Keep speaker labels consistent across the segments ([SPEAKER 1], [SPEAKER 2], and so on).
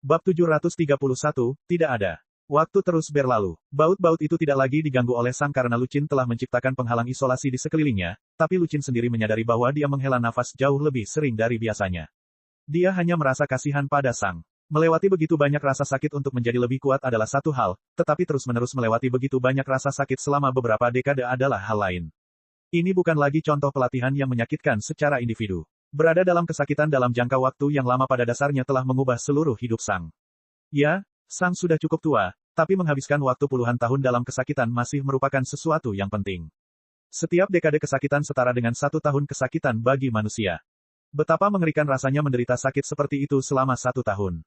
[SPEAKER 1] Bab 731, tidak ada. Waktu terus berlalu. Baut-baut itu tidak lagi diganggu oleh Sang karena Lucin telah menciptakan penghalang isolasi di sekelilingnya, tapi Lucin sendiri menyadari bahwa dia menghela nafas jauh lebih sering dari biasanya. Dia hanya merasa kasihan pada Sang. Melewati begitu banyak rasa sakit untuk menjadi lebih kuat adalah satu hal, tetapi terus-menerus melewati begitu banyak rasa sakit selama beberapa dekade adalah hal lain. Ini bukan lagi contoh pelatihan yang menyakitkan secara individu. Berada dalam kesakitan dalam jangka waktu yang lama pada dasarnya telah mengubah seluruh hidup Sang. Ya, Sang sudah cukup tua, tapi menghabiskan waktu puluhan tahun dalam kesakitan masih merupakan sesuatu yang penting. Setiap dekade kesakitan setara dengan 1 tahun kesakitan bagi manusia. Betapa mengerikan rasanya menderita sakit seperti itu selama 1 tahun.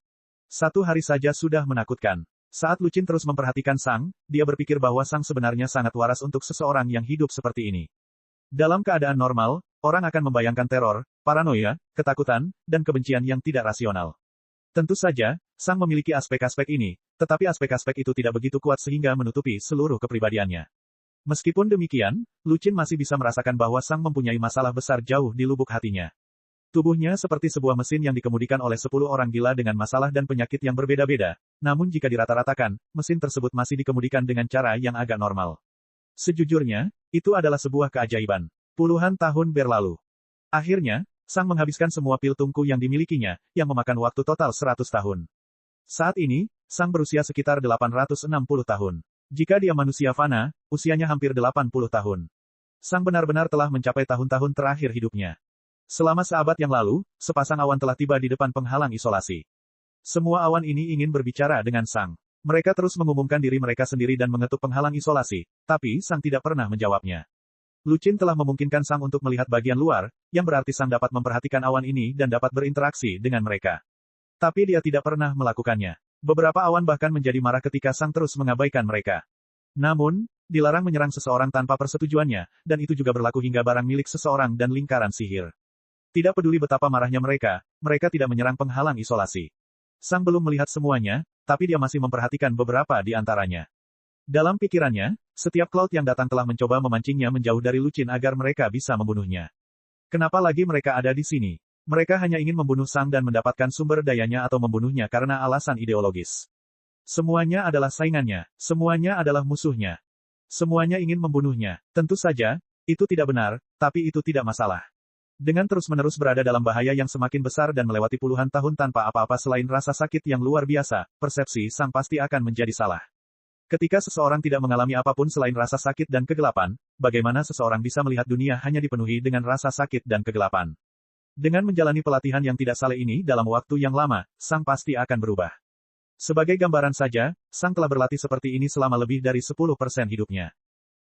[SPEAKER 1] 1 hari saja sudah menakutkan. Saat Lucin terus memperhatikan Sang, dia berpikir bahwa Sang sebenarnya sangat waras untuk seseorang yang hidup seperti ini. Dalam keadaan normal, orang akan membayangkan teror, paranoia, ketakutan, dan kebencian yang tidak rasional. Tentu saja, Sang memiliki aspek-aspek ini, tetapi aspek-aspek itu tidak begitu kuat sehingga menutupi seluruh kepribadiannya. Meskipun demikian, Lucin masih bisa merasakan bahwa Sang mempunyai masalah besar jauh di lubuk hatinya. Tubuhnya seperti sebuah mesin yang dikemudikan oleh 10 orang gila dengan masalah dan penyakit yang berbeda-beda, namun jika dirata-ratakan, mesin tersebut masih dikemudikan dengan cara yang agak normal. Sejujurnya, itu adalah sebuah keajaiban. Puluhan tahun berlalu. Akhirnya, Sang menghabiskan semua pil tungku yang dimilikinya, yang memakan waktu total 100 tahun. Saat ini, Sang berusia sekitar 860 tahun. Jika dia manusia fana, usianya hampir 80 tahun. Sang benar-benar telah mencapai tahun-tahun terakhir hidupnya. Selama seabad yang lalu, sepasang awan telah tiba di depan penghalang isolasi. Semua awan ini ingin berbicara dengan Sang. Mereka terus mengumumkan diri mereka sendiri dan mengetuk penghalang isolasi, tapi Sang tidak pernah menjawabnya. Lucin telah memungkinkan Sang untuk melihat bagian luar, yang berarti Sang dapat memperhatikan awan ini dan dapat berinteraksi dengan mereka. Tapi dia tidak pernah melakukannya. Beberapa awan bahkan menjadi marah ketika Sang terus mengabaikan mereka. Namun, dilarang menyerang seseorang tanpa persetujuannya, dan itu juga berlaku hingga barang milik seseorang dan lingkaran sihir. Tidak peduli betapa marahnya mereka tidak menyerang penghalang isolasi. Sang belum melihat semuanya, tapi dia masih memperhatikan beberapa di antaranya. Dalam pikirannya, setiap Cloud yang datang telah mencoba memancingnya menjauh dari Lucin agar mereka bisa membunuhnya. Kenapa lagi mereka ada di sini? Mereka hanya ingin membunuh Sang dan mendapatkan sumber dayanya atau membunuhnya karena alasan ideologis. Semuanya adalah saingannya, semuanya adalah musuhnya. Semuanya ingin membunuhnya. Tentu saja, itu tidak benar, tapi itu tidak masalah. Dengan terus-menerus berada dalam bahaya yang semakin besar dan melewati puluhan tahun tanpa apa-apa selain rasa sakit yang luar biasa, persepsi Sang pasti akan menjadi salah. Ketika seseorang tidak mengalami apapun selain rasa sakit dan kegelapan, bagaimana seseorang bisa melihat dunia hanya dipenuhi dengan rasa sakit dan kegelapan? Dengan menjalani pelatihan yang tidak saleh ini dalam waktu yang lama, Sang pasti akan berubah. Sebagai gambaran saja, Sang telah berlatih seperti ini selama lebih dari 10% hidupnya.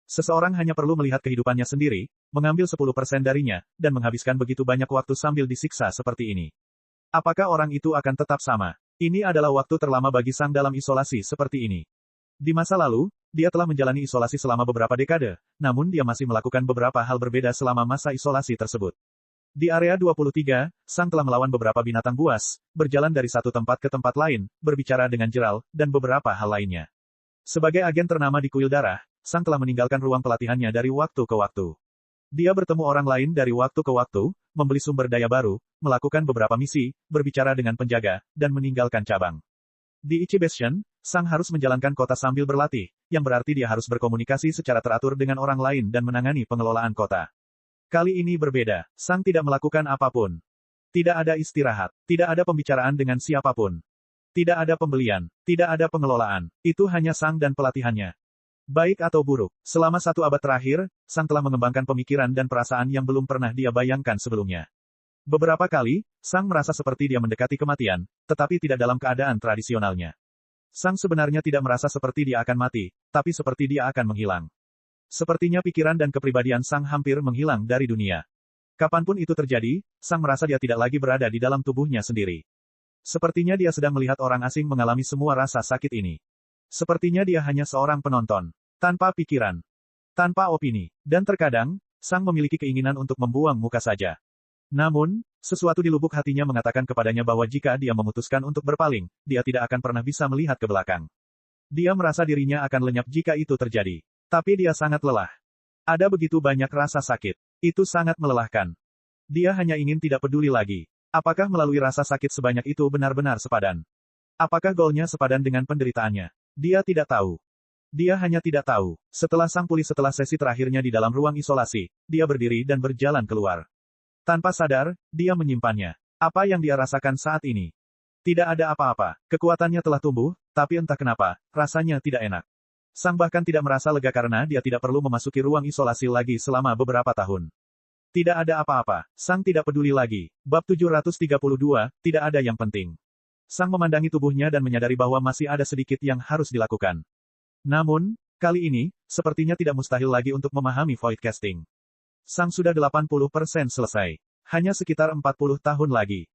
[SPEAKER 1] Seseorang hanya perlu melihat kehidupannya sendiri, mengambil 10% darinya, dan menghabiskan begitu banyak waktu sambil disiksa seperti ini. Apakah orang itu akan tetap sama? Ini adalah waktu terlama bagi Sang dalam isolasi seperti ini. Di masa lalu, dia telah menjalani isolasi selama beberapa dekade, namun dia masih melakukan beberapa hal berbeda selama masa isolasi tersebut. Di area 23, Sang telah melawan beberapa binatang buas, berjalan dari satu tempat ke tempat lain, berbicara dengan Gerald, dan beberapa hal lainnya. Sebagai agen ternama di kuil darah, Sang telah meninggalkan ruang pelatihannya dari waktu ke waktu. Dia bertemu orang lain dari waktu ke waktu, membeli sumber daya baru, melakukan beberapa misi, berbicara dengan penjaga, dan meninggalkan cabang. Di Ichibastion, Sang harus menjalankan kota sambil berlatih, yang berarti dia harus berkomunikasi secara teratur dengan orang lain dan menangani pengelolaan kota. Kali ini berbeda, Sang tidak melakukan apapun. Tidak ada istirahat, tidak ada pembicaraan dengan siapapun. Tidak ada pembelian, tidak ada pengelolaan, itu hanya Sang dan pelatihannya. Baik atau buruk, selama 1 abad terakhir, Sang telah mengembangkan pemikiran dan perasaan yang belum pernah dia bayangkan sebelumnya. Beberapa kali, Sang merasa seperti dia mendekati kematian, tetapi tidak dalam keadaan tradisionalnya. Sang sebenarnya tidak merasa seperti dia akan mati, tapi seperti dia akan menghilang. Sepertinya pikiran dan kepribadian Sang hampir menghilang dari dunia. Kapanpun itu terjadi, Sang merasa dia tidak lagi berada di dalam tubuhnya sendiri. Sepertinya dia sedang melihat orang asing mengalami semua rasa sakit ini. Sepertinya dia hanya seorang penonton, tanpa pikiran, tanpa opini, dan terkadang, Sang memiliki keinginan untuk membuang muka saja. Namun, sesuatu di lubuk hatinya mengatakan kepadanya bahwa jika dia memutuskan untuk berpaling, dia tidak akan pernah bisa melihat ke belakang. Dia merasa dirinya akan lenyap jika itu terjadi. Tapi dia sangat lelah. Ada begitu banyak rasa sakit. Itu sangat melelahkan. Dia hanya ingin tidak peduli lagi. Apakah melalui rasa sakit sebanyak itu benar-benar sepadan? Apakah golnya sepadan dengan penderitaannya? Dia tidak tahu. Dia hanya tidak tahu. Setelah Sang pulih setelah sesi terakhirnya di dalam ruang isolasi, dia berdiri dan berjalan keluar. Tanpa sadar, dia menyimpannya. Apa yang dia rasakan saat ini? Tidak ada apa-apa. Kekuatannya telah tumbuh, tapi entah kenapa, rasanya tidak enak. Sang bahkan tidak merasa lega karena dia tidak perlu memasuki ruang isolasi lagi selama beberapa tahun. Tidak ada apa-apa. Sang tidak peduli lagi. Bab 732, tidak ada yang penting. Sang memandangi tubuhnya dan menyadari bahwa masih ada sedikit yang harus dilakukan. Namun, kali ini, sepertinya tidak mustahil lagi untuk memahami void casting. Sang sudah 80% selesai. Hanya sekitar 40 tahun lagi.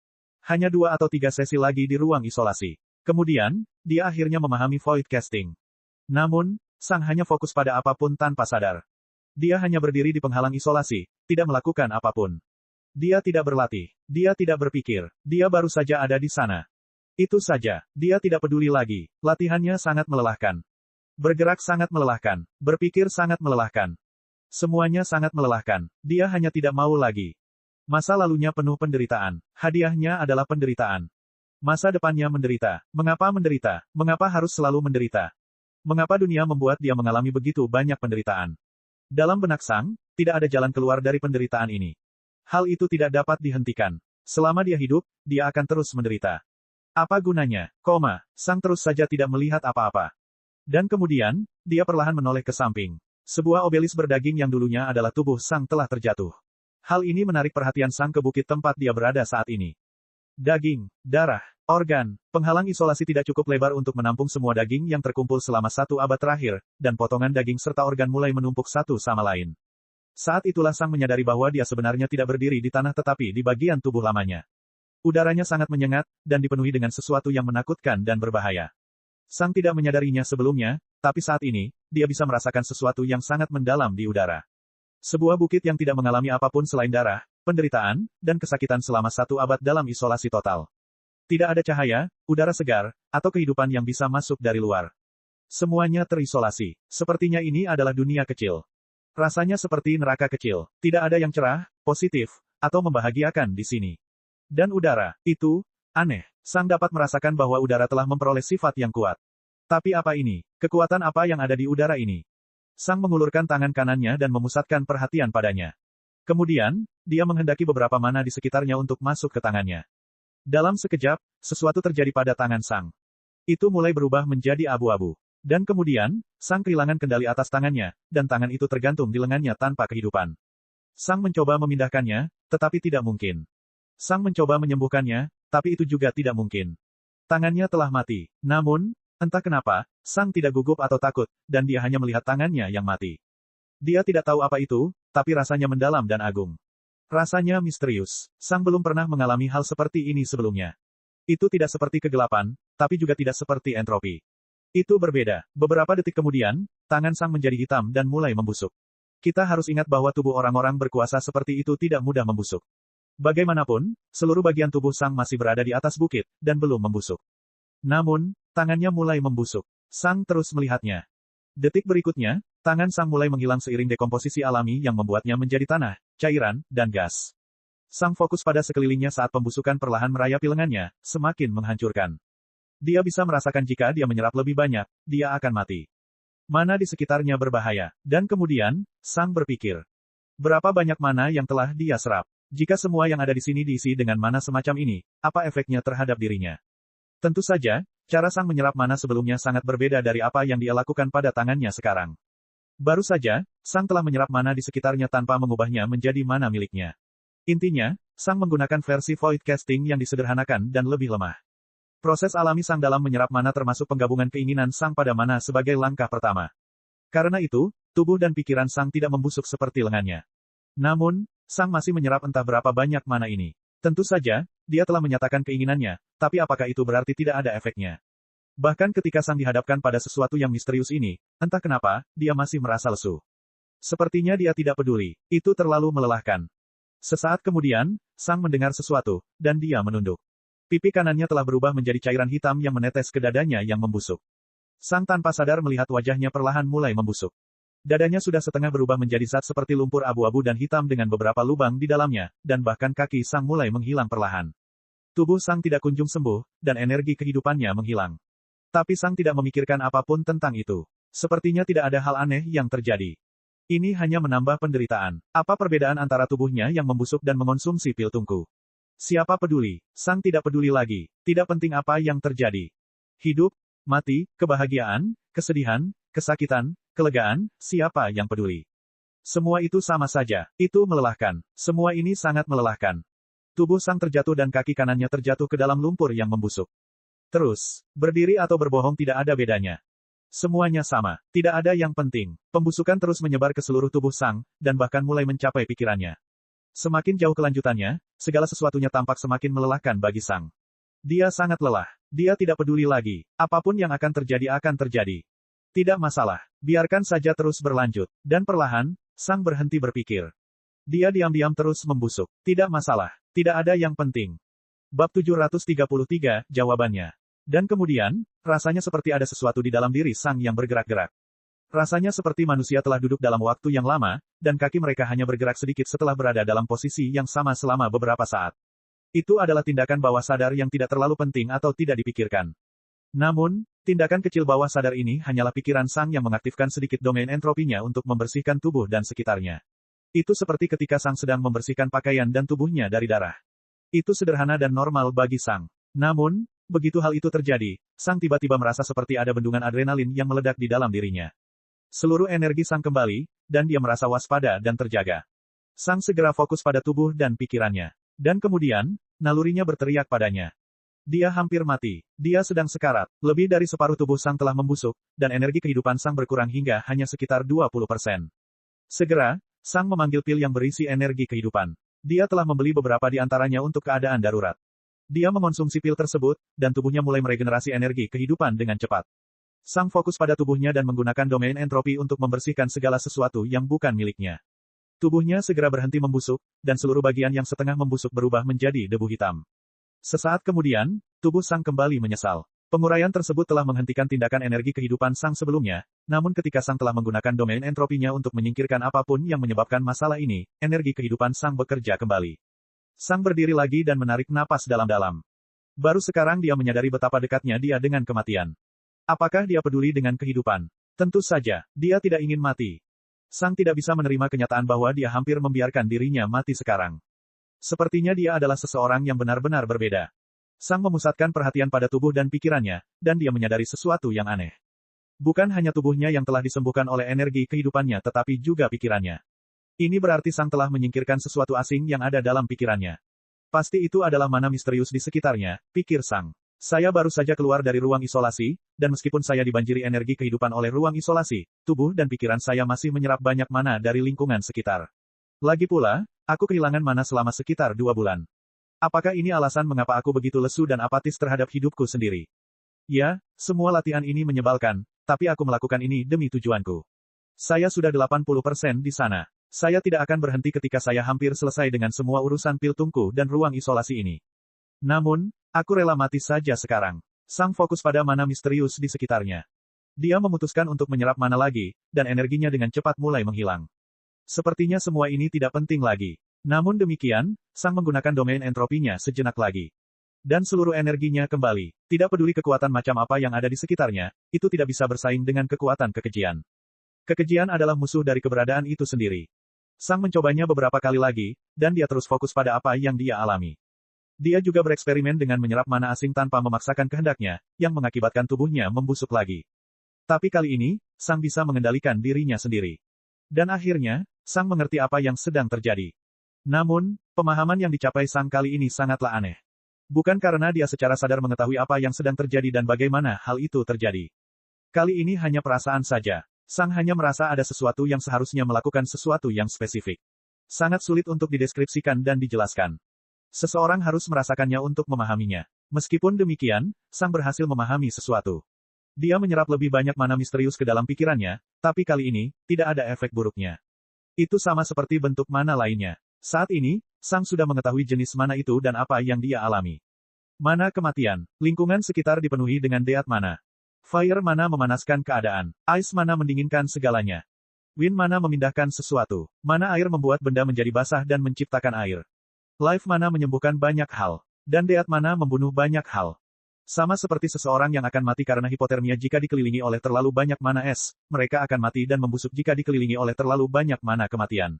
[SPEAKER 1] Hanya 2 atau 3 sesi lagi di ruang isolasi. Kemudian, dia akhirnya memahami void casting. Namun, Sang hanya fokus pada apapun tanpa sadar. Dia hanya berdiri di penghalang isolasi, tidak melakukan apapun. Dia tidak berlatih. Dia tidak berpikir. Dia baru saja ada di sana. Itu saja. Dia tidak peduli lagi. Latihannya sangat melelahkan. Bergerak sangat melelahkan. Berpikir sangat melelahkan. Semuanya sangat melelahkan. Dia hanya tidak mau lagi. Masa lalunya penuh penderitaan. Hadiahnya adalah penderitaan. Masa depannya menderita. Mengapa menderita? Mengapa harus selalu menderita? Mengapa dunia membuat dia mengalami begitu banyak penderitaan? Dalam benak Sang, tidak ada jalan keluar dari penderitaan ini. Hal itu tidak dapat dihentikan. Selama dia hidup, dia akan terus menderita. Apa gunanya? Sang terus saja tidak melihat apa-apa. Dan kemudian, dia perlahan menoleh ke samping. Sebuah obelis berdaging yang dulunya adalah tubuh Sang telah terjatuh. Hal ini menarik perhatian Sang ke bukit tempat dia berada saat ini. Daging, darah, organ, penghalang isolasi tidak cukup lebar untuk menampung semua daging yang terkumpul selama 1 abad terakhir, dan potongan daging serta organ mulai menumpuk satu sama lain. Saat itulah Sang menyadari bahwa dia sebenarnya tidak berdiri di tanah tetapi di bagian tubuh lamanya. Udaranya sangat menyengat, dan dipenuhi dengan sesuatu yang menakutkan dan berbahaya. Sang tidak menyadarinya sebelumnya, tapi saat ini, dia bisa merasakan sesuatu yang sangat mendalam di udara. Sebuah bukit yang tidak mengalami apapun selain darah, penderitaan, dan kesakitan selama 1 abad dalam isolasi total. Tidak ada cahaya, udara segar, atau kehidupan yang bisa masuk dari luar. Semuanya terisolasi. Sepertinya ini adalah dunia kecil. Rasanya seperti neraka kecil. Tidak ada yang cerah, positif, atau membahagiakan di sini. Dan udara, itu, aneh. Sang dapat merasakan bahwa udara telah memperoleh sifat yang kuat. Tapi apa ini? Kekuatan apa yang ada di udara ini? Sang mengulurkan tangan kanannya dan memusatkan perhatian padanya. Kemudian, dia menghendaki beberapa mana di sekitarnya untuk masuk ke tangannya. Dalam sekejap, sesuatu terjadi pada tangan Sang. Itu mulai berubah menjadi abu-abu. Dan kemudian, Sang kehilangan kendali atas tangannya, dan tangan itu tergantung di lengannya tanpa kehidupan. Sang mencoba memindahkannya, tetapi tidak mungkin. Sang mencoba menyembuhkannya, tapi itu juga tidak mungkin. Tangannya telah mati. Namun, entah kenapa, Sang tidak gugup atau takut, dan dia hanya melihat tangannya yang mati. Dia tidak tahu apa itu, tapi rasanya mendalam dan agung. Rasanya misterius. Sang belum pernah mengalami hal seperti ini sebelumnya. Itu tidak seperti kegelapan, tapi juga tidak seperti entropi. Itu berbeda. Beberapa detik kemudian, tangan Sang menjadi hitam dan mulai membusuk. Kita harus ingat bahwa tubuh orang-orang berkuasa seperti itu tidak mudah membusuk. Bagaimanapun, seluruh bagian tubuh Sang masih berada di atas bukit, dan belum membusuk. Namun, tangannya mulai membusuk. Sang terus melihatnya. Detik berikutnya, tangan Sang mulai menghilang seiring dekomposisi alami yang membuatnya menjadi tanah, cairan, dan gas. Sang fokus pada sekelilingnya saat pembusukan perlahan merayapi lengannya, semakin menghancurkan. Dia bisa merasakan jika dia menyerap lebih banyak, dia akan mati. Mana di sekitarnya berbahaya. Dan kemudian, Sang berpikir. Berapa banyak mana yang telah dia serap? Jika semua yang ada di sini diisi dengan mana semacam ini, apa efeknya terhadap dirinya? Tentu saja, cara Sang menyerap mana sebelumnya sangat berbeda dari apa yang dia lakukan pada tangannya sekarang. Baru saja, Sang telah menyerap mana di sekitarnya tanpa mengubahnya menjadi mana miliknya. Intinya, Sang menggunakan versi void casting yang disederhanakan dan lebih lemah. Proses alami Sang dalam menyerap mana termasuk penggabungan keinginan Sang pada mana sebagai langkah pertama. Karena itu, tubuh dan pikiran Sang tidak membusuk seperti lengannya. Namun, Sang masih menyerap entah berapa banyak mana ini. Tentu saja, dia telah menyatakan keinginannya, tapi apakah itu berarti tidak ada efeknya? Bahkan ketika Sang dihadapkan pada sesuatu yang misterius ini, entah kenapa, dia masih merasa lesu. Sepertinya dia tidak peduli, itu terlalu melelahkan. Sesaat kemudian, Sang mendengar sesuatu, dan dia menunduk. Pipi kanannya telah berubah menjadi cairan hitam yang menetes ke dadanya yang membusuk. Sang tanpa sadar melihat wajahnya perlahan mulai membusuk. Dadanya sudah setengah berubah menjadi zat seperti lumpur abu-abu dan hitam dengan beberapa lubang di dalamnya, dan bahkan kaki Sang mulai menghilang perlahan. Tubuh Sang tidak kunjung sembuh, dan energi kehidupannya menghilang. Tapi Sang tidak memikirkan apapun tentang itu. Sepertinya tidak ada hal aneh yang terjadi. Ini hanya menambah penderitaan. Apa perbedaan antara tubuhnya yang membusuk dan mengonsumsi pil tungku? Siapa peduli? Sang tidak peduli lagi. Tidak penting apa yang terjadi. Hidup, mati, kebahagiaan, kesedihan, kesakitan, kelegaan, siapa yang peduli? Semua itu sama saja. Itu melelahkan. Semua ini sangat melelahkan. Tubuh Sang terjatuh dan kaki kanannya terjatuh ke dalam lumpur yang membusuk. Terus, berdiri atau berbohong tidak ada bedanya. Semuanya sama. Tidak ada yang penting. Pembusukan terus menyebar ke seluruh tubuh Sang, dan bahkan mulai mencapai pikirannya. Semakin jauh kelanjutannya, segala sesuatunya tampak semakin melelahkan bagi Sang. Dia sangat lelah. Dia tidak peduli lagi. Apapun yang akan terjadi. Tidak masalah. Biarkan saja terus berlanjut. Dan perlahan, Sang berhenti berpikir. Dia diam-diam terus membusuk. Tidak masalah. Tidak ada yang penting. Bab 733, jawabannya. Dan kemudian, rasanya seperti ada sesuatu di dalam diri Sang yang bergerak-gerak. Rasanya seperti manusia telah duduk dalam waktu yang lama, dan kaki mereka hanya bergerak sedikit setelah berada dalam posisi yang sama selama beberapa saat. Itu adalah tindakan bawah sadar yang tidak terlalu penting atau tidak dipikirkan. Namun, tindakan kecil bawah sadar ini hanyalah pikiran Sang yang mengaktifkan sedikit domain entropinya untuk membersihkan tubuh dan sekitarnya. Itu seperti ketika Sang sedang membersihkan pakaian dan tubuhnya dari darah. Itu sederhana dan normal bagi Sang. Namun, begitu hal itu terjadi, Sang tiba-tiba merasa seperti ada bendungan adrenalin yang meledak di dalam dirinya. Seluruh energi Sang kembali, dan dia merasa waspada dan terjaga. Sang segera fokus pada tubuh dan pikirannya. Dan kemudian, nalurinya berteriak padanya. Dia hampir mati. Dia sedang sekarat. Lebih dari separuh tubuh Sang telah membusuk, dan energi kehidupan Sang berkurang hingga hanya sekitar 20%. Segera, Sang memanggil pil yang berisi energi kehidupan. Dia telah membeli beberapa di antaranya untuk keadaan darurat. Dia mengonsumsi pil tersebut, dan tubuhnya mulai meregenerasi energi kehidupan dengan cepat. Sang fokus pada tubuhnya dan menggunakan domain entropi untuk membersihkan segala sesuatu yang bukan miliknya. Tubuhnya segera berhenti membusuk, dan seluruh bagian yang setengah membusuk berubah menjadi debu hitam. Sesaat kemudian, tubuh Sang kembali menyesal. Penguraian tersebut telah menghentikan tindakan energi kehidupan Sang sebelumnya, namun ketika Sang telah menggunakan domain entropinya untuk menyingkirkan apapun yang menyebabkan masalah ini, energi kehidupan Sang bekerja kembali. Sang berdiri lagi dan menarik napas dalam-dalam. Baru sekarang dia menyadari betapa dekatnya dia dengan kematian. Apakah dia peduli dengan kehidupan? Tentu saja, dia tidak ingin mati. Sang tidak bisa menerima kenyataan bahwa dia hampir membiarkan dirinya mati sekarang. Sepertinya dia adalah seseorang yang benar-benar berbeda. Sang memusatkan perhatian pada tubuh dan pikirannya, dan dia menyadari sesuatu yang aneh. Bukan hanya tubuhnya yang telah disembuhkan oleh energi kehidupannya tetapi juga pikirannya. Ini berarti Sang telah menyingkirkan sesuatu asing yang ada dalam pikirannya. Pasti itu adalah mana misterius di sekitarnya, pikir Sang. Saya baru saja keluar dari ruang isolasi, dan meskipun saya dibanjiri energi kehidupan oleh ruang isolasi, tubuh dan pikiran saya masih menyerap banyak mana dari lingkungan sekitar. Lagi pula, aku kehilangan mana selama sekitar 2 bulan. Apakah ini alasan mengapa aku begitu lesu dan apatis terhadap hidupku sendiri? Ya, semua latihan ini menyebalkan, tapi aku melakukan ini demi tujuanku. Saya sudah 80% di sana. Saya tidak akan berhenti ketika saya hampir selesai dengan semua urusan pil tungku dan ruang isolasi ini. Namun, aku rela mati saja sekarang. Sang fokus pada mana misterius di sekitarnya. Dia memutuskan untuk menyerap mana lagi, dan energinya dengan cepat mulai menghilang. Sepertinya semua ini tidak penting lagi. Namun demikian, Sang menggunakan domain entropinya sejenak lagi. Dan seluruh energinya kembali. Tidak peduli kekuatan macam apa yang ada di sekitarnya, itu tidak bisa bersaing dengan kekuatan kekejian. Kekejian adalah musuh dari keberadaan itu sendiri. Sang mencobanya beberapa kali lagi, dan dia terus fokus pada apa yang dia alami. Dia juga bereksperimen dengan menyerap mana asing tanpa memaksakan kehendaknya, yang mengakibatkan tubuhnya membusuk lagi. Tapi kali ini, Sang bisa mengendalikan dirinya sendiri. Dan akhirnya, Sang mengerti apa yang sedang terjadi. Namun, pemahaman yang dicapai Sang kali ini sangatlah aneh. Bukan karena dia secara sadar mengetahui apa yang sedang terjadi dan bagaimana hal itu terjadi. Kali ini hanya perasaan saja. Sang hanya merasa ada sesuatu yang seharusnya melakukan sesuatu yang spesifik. Sangat sulit untuk dideskripsikan dan dijelaskan. Seseorang harus merasakannya untuk memahaminya. Meskipun demikian, Sang berhasil memahami sesuatu. Dia menyerap lebih banyak mana misterius ke dalam pikirannya, tapi kali ini, tidak ada efek buruknya. Itu sama seperti bentuk mana lainnya. Saat ini, Sang sudah mengetahui jenis mana itu dan apa yang dia alami. Mana kematian, lingkungan sekitar dipenuhi dengan deat mana. Fire mana memanaskan keadaan, ice mana mendinginkan segalanya. Wind mana memindahkan sesuatu, mana air membuat benda menjadi basah dan menciptakan air. Life mana menyembuhkan banyak hal. Dan deat mana membunuh banyak hal. Sama seperti seseorang yang akan mati karena hipotermia jika dikelilingi oleh terlalu banyak mana es, mereka akan mati dan membusuk jika dikelilingi oleh terlalu banyak mana kematian.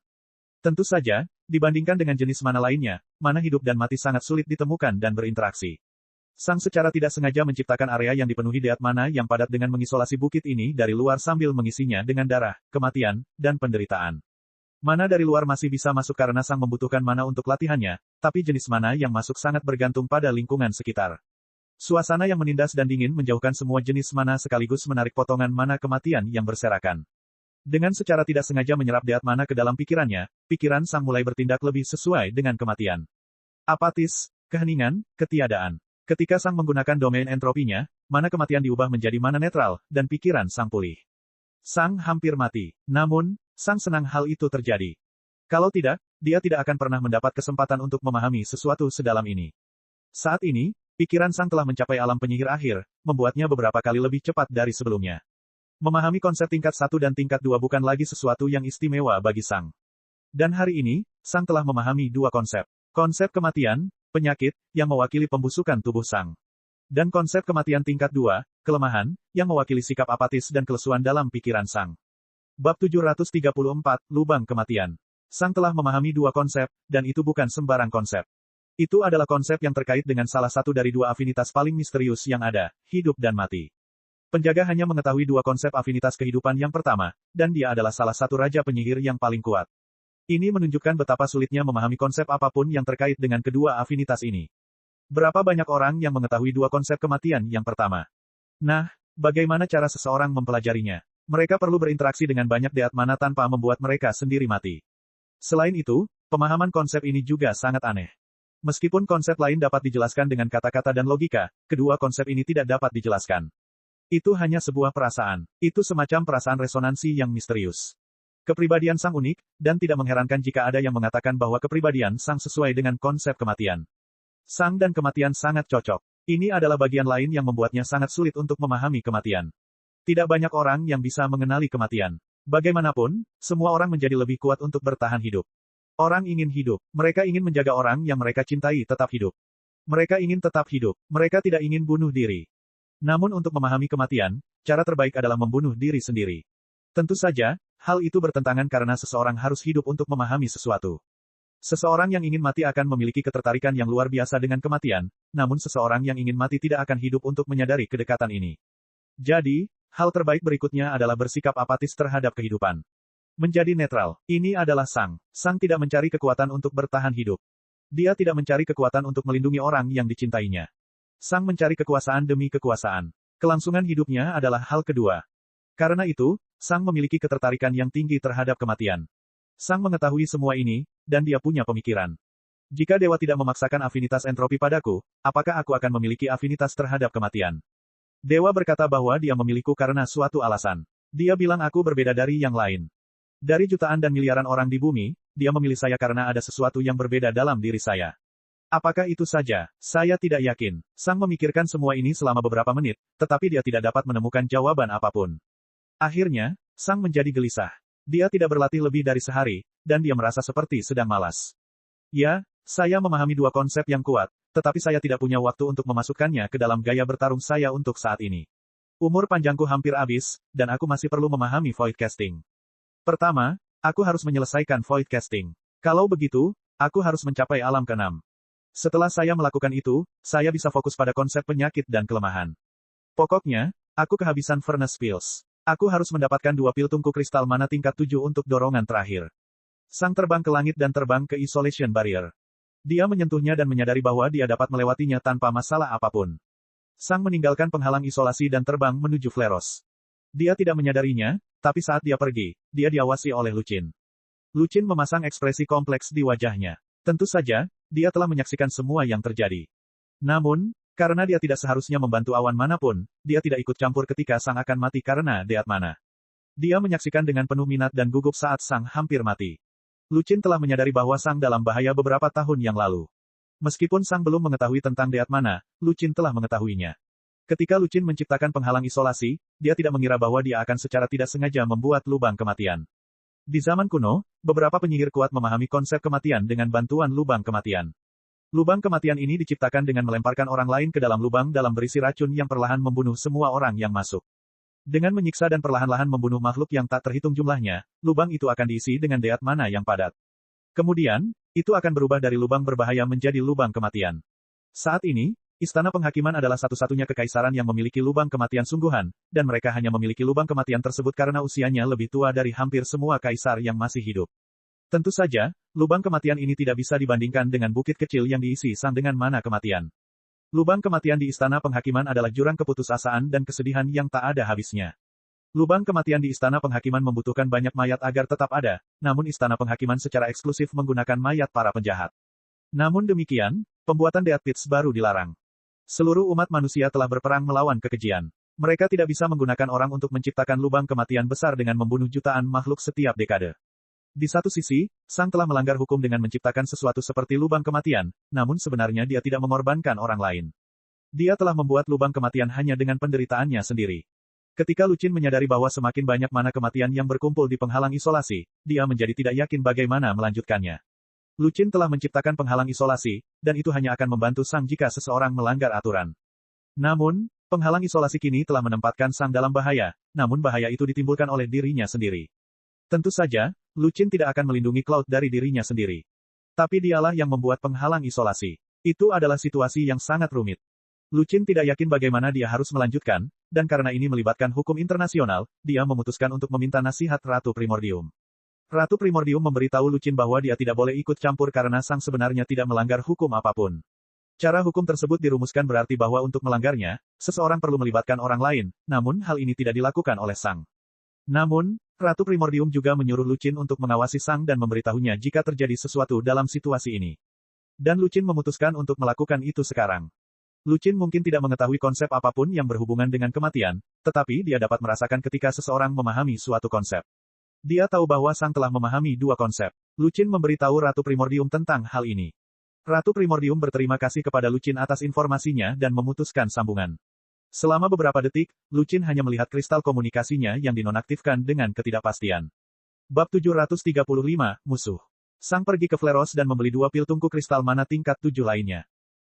[SPEAKER 1] Tentu saja, dibandingkan dengan jenis mana lainnya, mana hidup dan mati sangat sulit ditemukan dan berinteraksi. Sang secara tidak sengaja menciptakan area yang dipenuhi deat mana yang padat dengan mengisolasi bukit ini dari luar sambil mengisinya dengan darah, kematian, dan penderitaan. Mana dari luar masih bisa masuk karena sang membutuhkan mana untuk latihannya, tapi jenis mana yang masuk sangat bergantung pada lingkungan sekitar. Suasana yang menindas dan dingin menjauhkan semua jenis mana sekaligus menarik potongan mana kematian yang berserakan. Dengan secara tidak sengaja menyerap deat mana ke dalam pikirannya, pikiran sang mulai bertindak lebih sesuai dengan kematian. Apatis, keheningan, ketiadaan. Ketika sang menggunakan domain entropinya, mana kematian diubah menjadi mana netral, dan pikiran sang pulih. Sang hampir mati. Namun, sang senang hal itu terjadi. Kalau tidak, dia tidak akan pernah mendapat kesempatan untuk memahami sesuatu sedalam ini. Saat ini, pikiran sang telah mencapai alam penyihir akhir, membuatnya beberapa kali lebih cepat dari sebelumnya. Memahami konsep tingkat 1 dan tingkat 2 bukan lagi sesuatu yang istimewa bagi sang. Dan hari ini, sang telah memahami dua konsep. Konsep kematian, penyakit, yang mewakili pembusukan tubuh sang. Dan konsep kematian tingkat 2, kelemahan, yang mewakili sikap apatis dan kelesuan dalam pikiran sang. Bab 734, Lubang Kematian. Sang telah memahami dua konsep, dan itu bukan sembarang konsep. Itu adalah konsep yang terkait dengan salah satu dari dua afinitas paling misterius yang ada, hidup dan mati. Penjaga hanya mengetahui dua konsep afinitas kehidupan yang pertama, dan dia adalah salah satu raja penyihir yang paling kuat. Ini menunjukkan betapa sulitnya memahami konsep apapun yang terkait dengan kedua afinitas ini. Berapa banyak orang yang mengetahui dua konsep kematian yang pertama? Nah, bagaimana cara seseorang mempelajarinya? Mereka perlu berinteraksi dengan banyak deat mana tanpa membuat mereka sendiri mati. Selain itu, pemahaman konsep ini juga sangat aneh. Meskipun konsep lain dapat dijelaskan dengan kata-kata dan logika, kedua konsep ini tidak dapat dijelaskan. Itu hanya sebuah perasaan. Itu semacam perasaan resonansi yang misterius. Kepribadian sang unik, dan tidak mengherankan jika ada yang mengatakan bahwa kepribadian sang sesuai dengan konsep kematian. Sang dan kematian sangat cocok. Ini adalah bagian lain yang membuatnya sangat sulit untuk memahami kematian. Tidak banyak orang yang bisa mengenali kematian. Bagaimanapun, semua orang menjadi lebih kuat untuk bertahan hidup. Orang ingin hidup. Mereka ingin menjaga orang yang mereka cintai tetap hidup. Mereka ingin tetap hidup. Mereka tidak ingin bunuh diri. Namun untuk memahami kematian, cara terbaik adalah membunuh diri sendiri. Tentu saja, hal itu bertentangan karena seseorang harus hidup untuk memahami sesuatu. Seseorang yang ingin mati akan memiliki ketertarikan yang luar biasa dengan kematian, namun seseorang yang ingin mati tidak akan hidup untuk menyadari kedekatan ini. Jadi, hal terbaik berikutnya adalah bersikap apatis terhadap kehidupan. Menjadi netral. Ini adalah sang. Sang tidak mencari kekuatan untuk bertahan hidup. Dia tidak mencari kekuatan untuk melindungi orang yang dicintainya. Sang mencari kekuasaan demi kekuasaan. Kelangsungan hidupnya adalah hal kedua. Karena itu, sang memiliki ketertarikan yang tinggi terhadap kematian. Sang mengetahui semua ini, dan dia punya pemikiran. Jika dewa tidak memaksakan afinitas entropi padaku, apakah aku akan memiliki afinitas terhadap kematian? Dewa berkata bahwa dia memilikiku karena suatu alasan. Dia bilang aku berbeda dari yang lain. Dari jutaan dan miliaran orang di bumi, dia memilih saya karena ada sesuatu yang berbeda dalam diri saya. Apakah itu saja? Saya tidak yakin. Sang memikirkan semua ini selama beberapa menit, tetapi dia tidak dapat menemukan jawaban apapun. Akhirnya, sang menjadi gelisah. Dia tidak berlatih lebih dari sehari, dan dia merasa seperti sedang malas. Ya, saya memahami dua konsep yang kuat, tetapi saya tidak punya waktu untuk memasukkannya ke dalam gaya bertarung saya untuk saat ini. Umur panjangku hampir habis, dan aku masih perlu memahami void casting. Pertama, aku harus menyelesaikan void casting. Kalau begitu, aku harus mencapai alam ke-6. Setelah saya melakukan itu, saya bisa fokus pada konsep penyakit dan kelemahan. Pokoknya, aku kehabisan furnace pills. Aku harus mendapatkan 2 pil tungku kristal mana tingkat 7 untuk dorongan terakhir. Sang terbang ke langit dan terbang ke isolation barrier. Dia menyentuhnya dan menyadari bahwa dia dapat melewatinya tanpa masalah apapun. Sang meninggalkan penghalang isolasi dan terbang menuju Fleros. Dia tidak menyadarinya, tapi saat dia pergi, dia diawasi oleh Lucin. Lucin memasang ekspresi kompleks di wajahnya. Tentu saja, dia telah menyaksikan semua yang terjadi. Namun, karena dia tidak seharusnya membantu awan manapun, dia tidak ikut campur ketika sang akan mati karena deat mana. Dia menyaksikan dengan penuh minat dan gugup saat sang hampir mati. Lucin telah menyadari bahwa sang dalam bahaya beberapa tahun yang lalu. Meskipun sang belum mengetahui tentang deat mana, Lucin telah mengetahuinya. Ketika Lucin menciptakan penghalang isolasi, dia tidak mengira bahwa dia akan secara tidak sengaja membuat lubang kematian. Di zaman kuno, beberapa penyihir kuat memahami konsep kematian dengan bantuan lubang kematian. Lubang kematian ini diciptakan dengan melemparkan orang lain ke dalam lubang dalam berisi racun yang perlahan membunuh semua orang yang masuk. Dengan menyiksa dan perlahan-lahan membunuh makhluk yang tak terhitung jumlahnya, lubang itu akan diisi dengan deat mana yang padat. Kemudian, itu akan berubah dari lubang berbahaya menjadi lubang kematian. Saat ini, Istana Penghakiman adalah satu-satunya kekaisaran yang memiliki lubang kematian sungguhan, dan mereka hanya memiliki lubang kematian tersebut karena usianya lebih tua dari hampir semua kaisar yang masih hidup. Tentu saja, lubang kematian ini tidak bisa dibandingkan dengan bukit kecil yang diisi sang dengan mana kematian. Lubang kematian di Istana Penghakiman adalah jurang keputusasaan dan kesedihan yang tak ada habisnya. Lubang kematian di Istana Penghakiman membutuhkan banyak mayat agar tetap ada, namun Istana Penghakiman secara eksklusif menggunakan mayat para penjahat. Namun demikian, pembuatan Death Pits baru dilarang. Seluruh umat manusia telah berperang melawan kekejian. Mereka tidak bisa menggunakan orang untuk menciptakan lubang kematian besar dengan membunuh jutaan makhluk setiap dekade. Di satu sisi, Sang telah melanggar hukum dengan menciptakan sesuatu seperti lubang kematian, namun sebenarnya dia tidak mengorbankan orang lain. Dia telah membuat lubang kematian hanya dengan penderitaannya sendiri. Ketika Lucin menyadari bahwa semakin banyak mana kematian yang berkumpul di penghalang isolasi, dia menjadi tidak yakin bagaimana melanjutkannya. Lucin telah menciptakan penghalang isolasi, dan itu hanya akan membantu Sang jika seseorang melanggar aturan. Namun, penghalang isolasi kini telah menempatkan Sang dalam bahaya, namun bahaya itu ditimbulkan oleh dirinya sendiri. Tentu saja, Lucin tidak akan melindungi Cloud dari dirinya sendiri. Tapi dialah yang membuat penghalang isolasi. Itu adalah situasi yang sangat rumit. Lucin tidak yakin bagaimana dia harus melanjutkan, dan karena ini melibatkan hukum internasional, dia memutuskan untuk meminta nasihat Ratu Primordium. Ratu Primordium memberitahu Lucin bahwa dia tidak boleh ikut campur karena Sang sebenarnya tidak melanggar hukum apapun. Cara hukum tersebut dirumuskan berarti bahwa untuk melanggarnya, seseorang perlu melibatkan orang lain, namun hal ini tidak dilakukan oleh Sang. Namun, Ratu Primordium juga menyuruh Lucin untuk mengawasi Sang dan memberitahunya jika terjadi sesuatu dalam situasi ini. Dan Lucin memutuskan untuk melakukan itu sekarang. Lucin mungkin tidak mengetahui konsep apapun yang berhubungan dengan kematian, tetapi dia dapat merasakan ketika seseorang memahami suatu konsep. Dia tahu bahwa Sang telah memahami dua konsep. Lucin memberitahu Ratu Primordium tentang hal ini. Ratu Primordium berterima kasih kepada Lucin atas informasinya dan memutuskan sambungan. Selama beberapa detik, Lucin hanya melihat kristal komunikasinya yang dinonaktifkan dengan ketidakpastian. Bab 735, Musuh. Sang pergi ke Fleros dan membeli 2 pil tungku kristal mana tingkat 7 lainnya.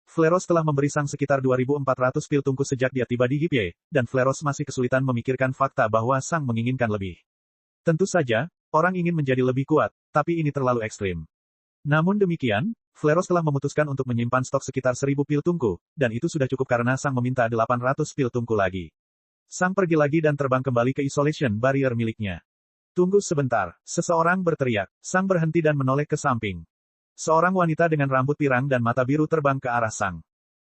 [SPEAKER 1] Fleros telah memberi Sang sekitar 2.400 pil tungku sejak dia tiba di Hipye, dan Fleros masih kesulitan memikirkan fakta bahwa Sang menginginkan lebih. Tentu saja, orang ingin menjadi lebih kuat, tapi ini terlalu ekstrim. Namun demikian, Fleros telah memutuskan untuk menyimpan stok sekitar 1.000 pil tungku, dan itu sudah cukup karena Sang meminta 800 pil tungku lagi. Sang pergi lagi dan terbang kembali ke isolation barrier miliknya. Tunggu sebentar, seseorang berteriak. Sang berhenti dan menoleh ke samping. Seorang wanita dengan rambut pirang dan mata biru terbang ke arah Sang.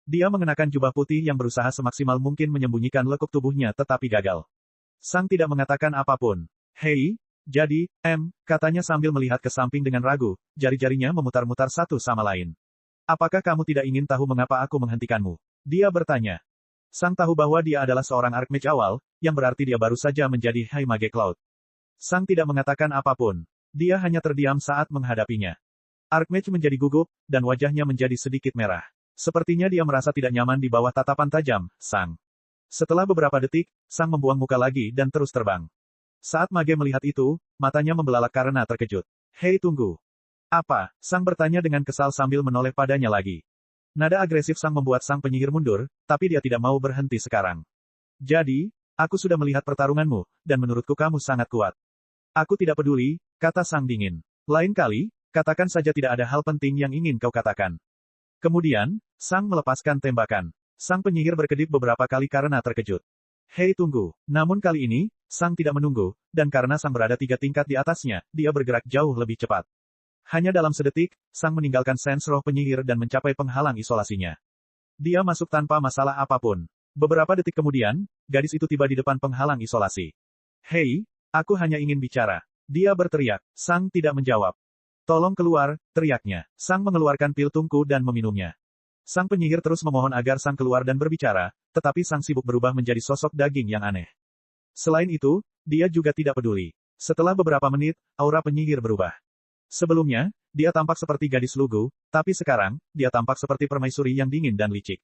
[SPEAKER 1] Dia mengenakan jubah putih yang berusaha semaksimal mungkin menyembunyikan lekuk tubuhnya tetapi gagal. Sang tidak mengatakan apapun. Hei, jadi, katanya sambil melihat ke samping dengan ragu, jari-jarinya memutar-mutar satu sama lain. Apakah kamu tidak ingin tahu mengapa aku menghentikanmu? Dia bertanya. Sang tahu bahwa dia adalah seorang Archmage awal, yang berarti dia baru saja menjadi High Mage Cloud. Sang tidak mengatakan apapun. Dia hanya terdiam saat menghadapinya. Archmage menjadi gugup, dan wajahnya menjadi sedikit merah. Sepertinya dia merasa tidak nyaman di bawah tatapan tajam, Sang. Setelah beberapa detik, Sang membuang muka lagi dan terus terbang. Saat Mage melihat itu, matanya membelalak karena terkejut. Hei tunggu. Apa? Sang bertanya dengan kesal sambil menoleh padanya lagi. Nada agresif Sang membuat Sang penyihir mundur, tapi dia tidak mau berhenti sekarang. Jadi, aku sudah melihat pertarunganmu, dan menurutku kamu sangat kuat. Aku tidak peduli, kata Sang dingin. Lain kali, katakan saja tidak ada hal penting yang ingin kau katakan. Kemudian, Sang melepaskan tembakan. Sang penyihir berkedip beberapa kali karena terkejut. Hei tunggu. Namun kali ini, Sang tidak menunggu, dan karena Sang berada 3 tingkat di atasnya, dia bergerak jauh lebih cepat. Hanya dalam sedetik, Sang meninggalkan sens roh penyihir dan mencapai penghalang isolasinya. Dia masuk tanpa masalah apapun. Beberapa detik kemudian, gadis itu tiba di depan penghalang isolasi. Hei, aku hanya ingin bicara. Dia berteriak. Sang tidak menjawab. Tolong keluar, teriaknya. Sang mengeluarkan pil tungku dan meminumnya. Sang penyihir terus memohon agar Sang keluar dan berbicara, tetapi Sang sibuk berubah menjadi sosok daging yang aneh. Selain itu, dia juga tidak peduli. Setelah beberapa menit, aura penyihir berubah. Sebelumnya, dia tampak seperti gadis lugu, tapi sekarang, dia tampak seperti permaisuri yang dingin dan licik.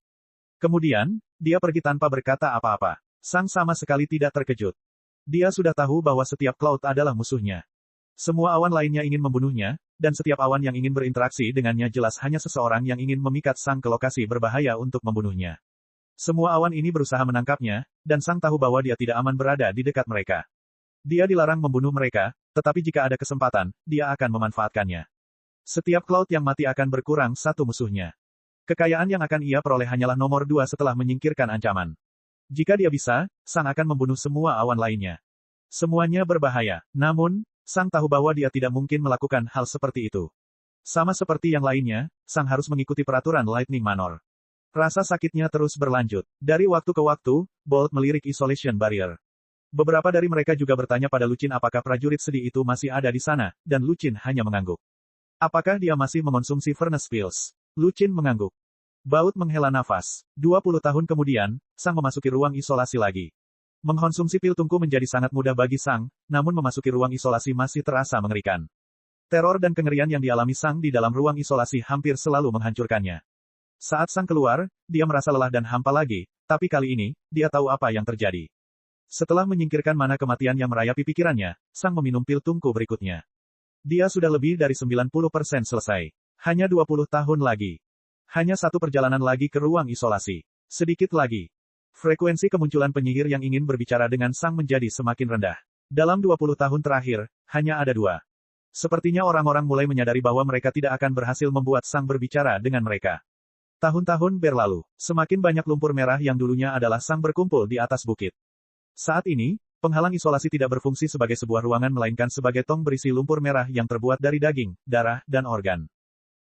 [SPEAKER 1] Kemudian, dia pergi tanpa berkata apa-apa. Sang sama sekali tidak terkejut. Dia sudah tahu bahwa setiap Cloud adalah musuhnya. Semua awan lainnya ingin membunuhnya, dan setiap awan yang ingin berinteraksi dengannya jelas hanya seseorang yang ingin memikat Sang ke lokasi berbahaya untuk membunuhnya. Semua awan ini berusaha menangkapnya, dan Sang tahu bahwa dia tidak aman berada di dekat mereka. Dia dilarang membunuh mereka, tetapi jika ada kesempatan, dia akan memanfaatkannya. Setiap Cloud yang mati akan berkurang satu musuhnya. Kekayaan yang akan ia peroleh hanyalah nomor 2 setelah menyingkirkan ancaman. Jika dia bisa, Sang akan membunuh semua awan lainnya. Semuanya berbahaya, namun, Sang tahu bahwa dia tidak mungkin melakukan hal seperti itu. Sama seperti yang lainnya, Sang harus mengikuti peraturan Lightning Manor. Rasa sakitnya terus berlanjut. Dari waktu ke waktu, Bolt melirik Isolation Barrier. Beberapa dari mereka juga bertanya pada Lucin apakah prajurit sedih itu masih ada di sana, dan Lucin hanya mengangguk. Apakah dia masih mengonsumsi Furnace Pills? Lucin mengangguk. Baut menghela nafas. 20 tahun kemudian, Sang memasuki ruang isolasi lagi. Mengkonsumsi pil tungku menjadi sangat mudah bagi Sang, namun memasuki ruang isolasi masih terasa mengerikan. Teror dan kengerian yang dialami Sang di dalam ruang isolasi hampir selalu menghancurkannya. Saat Sang keluar, dia merasa lelah dan hampa lagi, tapi kali ini, dia tahu apa yang terjadi. Setelah menyingkirkan mana kematian yang merayapi pikirannya, Sang meminum pil tungku berikutnya. Dia sudah lebih dari 90% selesai. Hanya 20 tahun lagi. Hanya satu perjalanan lagi ke ruang isolasi. Sedikit lagi. Frekuensi kemunculan penyihir yang ingin berbicara dengan Sang menjadi semakin rendah. Dalam 20 tahun terakhir, hanya ada 2. Sepertinya orang-orang mulai menyadari bahwa mereka tidak akan berhasil membuat Sang berbicara dengan mereka. Tahun-tahun berlalu, semakin banyak lumpur merah yang dulunya adalah Sang berkumpul di atas bukit. Saat ini, penghalang isolasi tidak berfungsi sebagai sebuah ruangan melainkan sebagai tong berisi lumpur merah yang terbuat dari daging, darah, dan organ.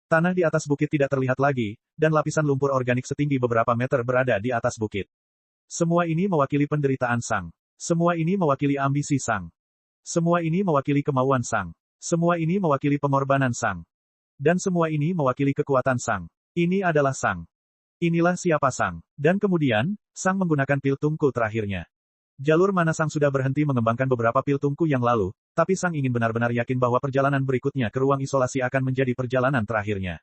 [SPEAKER 1] Tanah di atas bukit tidak terlihat lagi, dan lapisan lumpur organik setinggi beberapa meter berada di atas bukit. Semua ini mewakili penderitaan Sang. Semua ini mewakili ambisi Sang. Semua ini mewakili kemauan Sang. Semua ini mewakili pengorbanan Sang. Dan semua ini mewakili kekuatan Sang. Ini adalah Sang. Inilah siapa Sang. Dan kemudian, Sang menggunakan pil tungku terakhirnya. Jalur mana Sang sudah berhenti mengembangkan beberapa pil tungku yang lalu, tapi Sang ingin benar-benar yakin bahwa perjalanan berikutnya ke ruang isolasi akan menjadi perjalanan terakhirnya.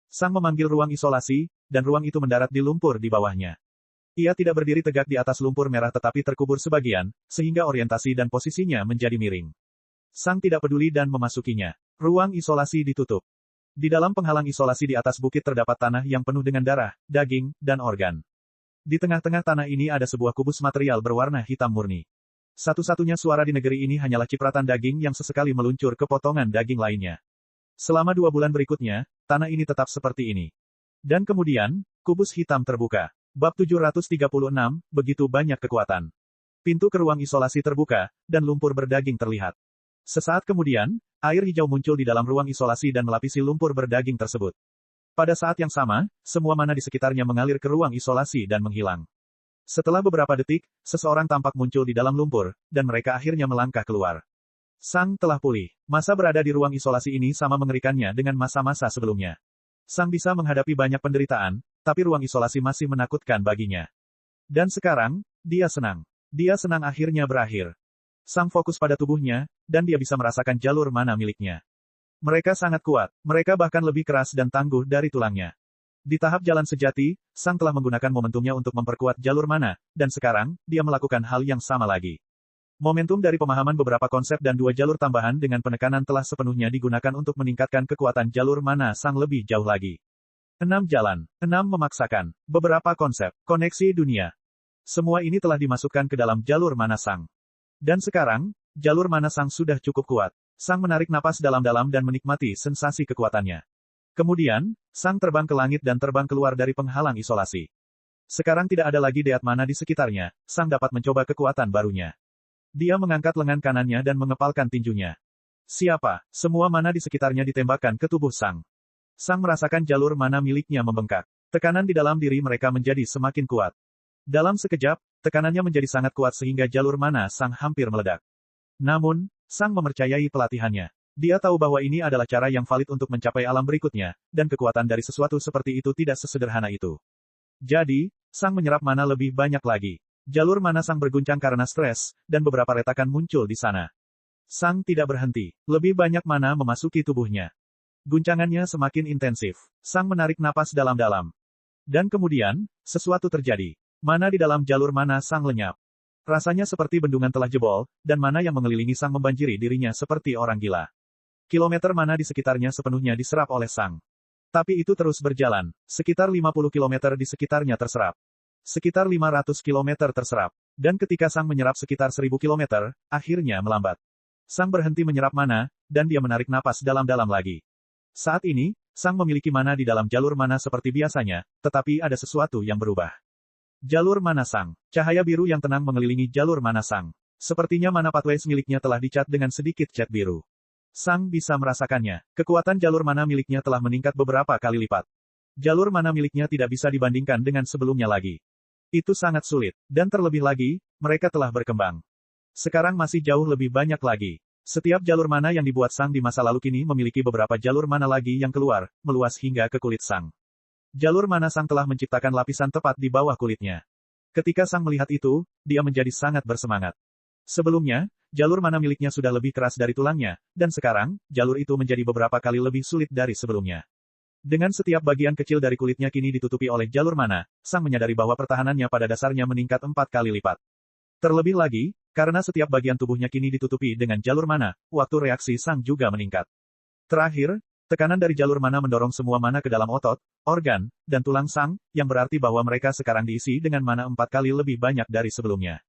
[SPEAKER 1] Sang memanggil ruang isolasi, dan ruang itu mendarat di lumpur di bawahnya. Ia tidak berdiri tegak di atas lumpur merah tetapi terkubur sebagian, sehingga orientasi dan posisinya menjadi miring. Sang tidak peduli dan memasukinya. Ruang isolasi ditutup. Di dalam penghalang isolasi di atas bukit terdapat tanah yang penuh dengan darah, daging, dan organ. Di tengah-tengah tanah ini ada sebuah kubus material berwarna hitam murni. Satu-satunya suara di negeri ini hanyalah cipratan daging yang sesekali meluncur ke potongan daging lainnya. Selama 2 bulan berikutnya, tanah ini tetap seperti ini. Dan kemudian, kubus hitam terbuka. Bab 736, begitu banyak kekuatan. Pintu ke ruang isolasi terbuka, dan lumpur berdaging terlihat. Sesaat kemudian, air hijau muncul di dalam ruang isolasi dan melapisi lumpur berdaging tersebut. Pada saat yang sama, semua mana di sekitarnya mengalir ke ruang isolasi dan menghilang. Setelah beberapa detik, seseorang tampak muncul di dalam lumpur, dan mereka akhirnya melangkah keluar. Sang telah pulih. Masa berada di ruang isolasi ini sama mengerikannya dengan masa-masa sebelumnya. Sang bisa menghadapi banyak penderitaan, tapi ruang isolasi masih menakutkan baginya. Dan sekarang, dia senang. Dia senang akhirnya berakhir. Sang fokus pada tubuhnya, dan dia bisa merasakan jalur mana miliknya. Mereka sangat kuat, mereka bahkan lebih keras dan tangguh dari tulangnya. Di tahap jalan sejati, Sang telah menggunakan momentumnya untuk memperkuat jalur mana, dan sekarang, dia melakukan hal yang sama lagi. Momentum dari pemahaman beberapa konsep dan 2 jalur tambahan dengan penekanan telah sepenuhnya digunakan untuk meningkatkan kekuatan jalur mana Sang lebih jauh lagi. 6 jalan, 6 memaksakan, beberapa konsep, koneksi dunia. Semua ini telah dimasukkan ke dalam jalur mana Sang. Dan sekarang, jalur mana Sang sudah cukup kuat. Sang menarik napas dalam-dalam dan menikmati sensasi kekuatannya. Kemudian, Sang terbang ke langit dan terbang keluar dari penghalang isolasi. Sekarang tidak ada lagi deat mana di sekitarnya, Sang dapat mencoba kekuatan barunya. Dia mengangkat lengan kanannya dan mengepalkan tinjunya. Siapa? Semua mana di sekitarnya ditembakkan ke tubuh Sang. Sang merasakan jalur mana miliknya membengkak. Tekanan di dalam diri mereka menjadi semakin kuat. Dalam sekejap, tekanannya menjadi sangat kuat sehingga jalur mana Sang hampir meledak. Namun, Sang mempercayai pelatihannya. Dia tahu bahwa ini adalah cara yang valid untuk mencapai alam berikutnya, dan kekuatan dari sesuatu seperti itu tidak sesederhana itu. Jadi, Sang menyerap mana lebih banyak lagi. Jalur mana Sang berguncang karena stres, dan beberapa retakan muncul di sana. Sang tidak berhenti. Lebih banyak mana memasuki tubuhnya. Guncangannya semakin intensif. Sang menarik napas dalam-dalam. Dan kemudian, sesuatu terjadi. Mana di dalam jalur mana Sang lenyap. Rasanya seperti bendungan telah jebol, dan mana yang mengelilingi Sang membanjiri dirinya seperti orang gila. Kilometer mana di sekitarnya sepenuhnya diserap oleh Sang. Tapi itu terus berjalan. Sekitar 50 kilometer di sekitarnya terserap. Sekitar 500 kilometer terserap. Dan ketika Sang menyerap sekitar 1000 kilometer, akhirnya melambat. Sang berhenti menyerap mana, dan dia menarik napas dalam-dalam lagi. Saat ini, Sang memiliki mana di dalam jalur mana seperti biasanya, tetapi ada sesuatu yang berubah. Jalur mana Sang. Cahaya biru yang tenang mengelilingi jalur mana Sang. Sepertinya mana pathways miliknya telah dicat dengan sedikit cat biru. Sang bisa merasakannya. Kekuatan jalur mana miliknya telah meningkat beberapa kali lipat. Jalur mana miliknya tidak bisa dibandingkan dengan sebelumnya lagi. Itu sangat sulit. Dan terlebih lagi, mereka telah berkembang. Sekarang masih jauh lebih banyak lagi. Setiap jalur mana yang dibuat Sang di masa lalu kini memiliki beberapa jalur mana lagi yang keluar, meluas hingga ke kulit Sang. Jalur mana Sang telah menciptakan lapisan tepat di bawah kulitnya. Ketika Sang melihat itu, dia menjadi sangat bersemangat. Sebelumnya, jalur mana miliknya sudah lebih keras dari tulangnya, dan sekarang, jalur itu menjadi beberapa kali lebih sulit dari sebelumnya. Dengan setiap bagian kecil dari kulitnya kini ditutupi oleh jalur mana, Sang menyadari bahwa pertahanannya pada dasarnya meningkat 4 kali lipat. Terlebih lagi, karena setiap bagian tubuhnya kini ditutupi dengan jalur mana, waktu reaksi Sang juga meningkat. Terakhir, tekanan dari jalur mana mendorong semua mana ke dalam otot, organ, dan tulang Sang, yang berarti bahwa mereka sekarang diisi dengan mana 4 kali lebih banyak dari sebelumnya.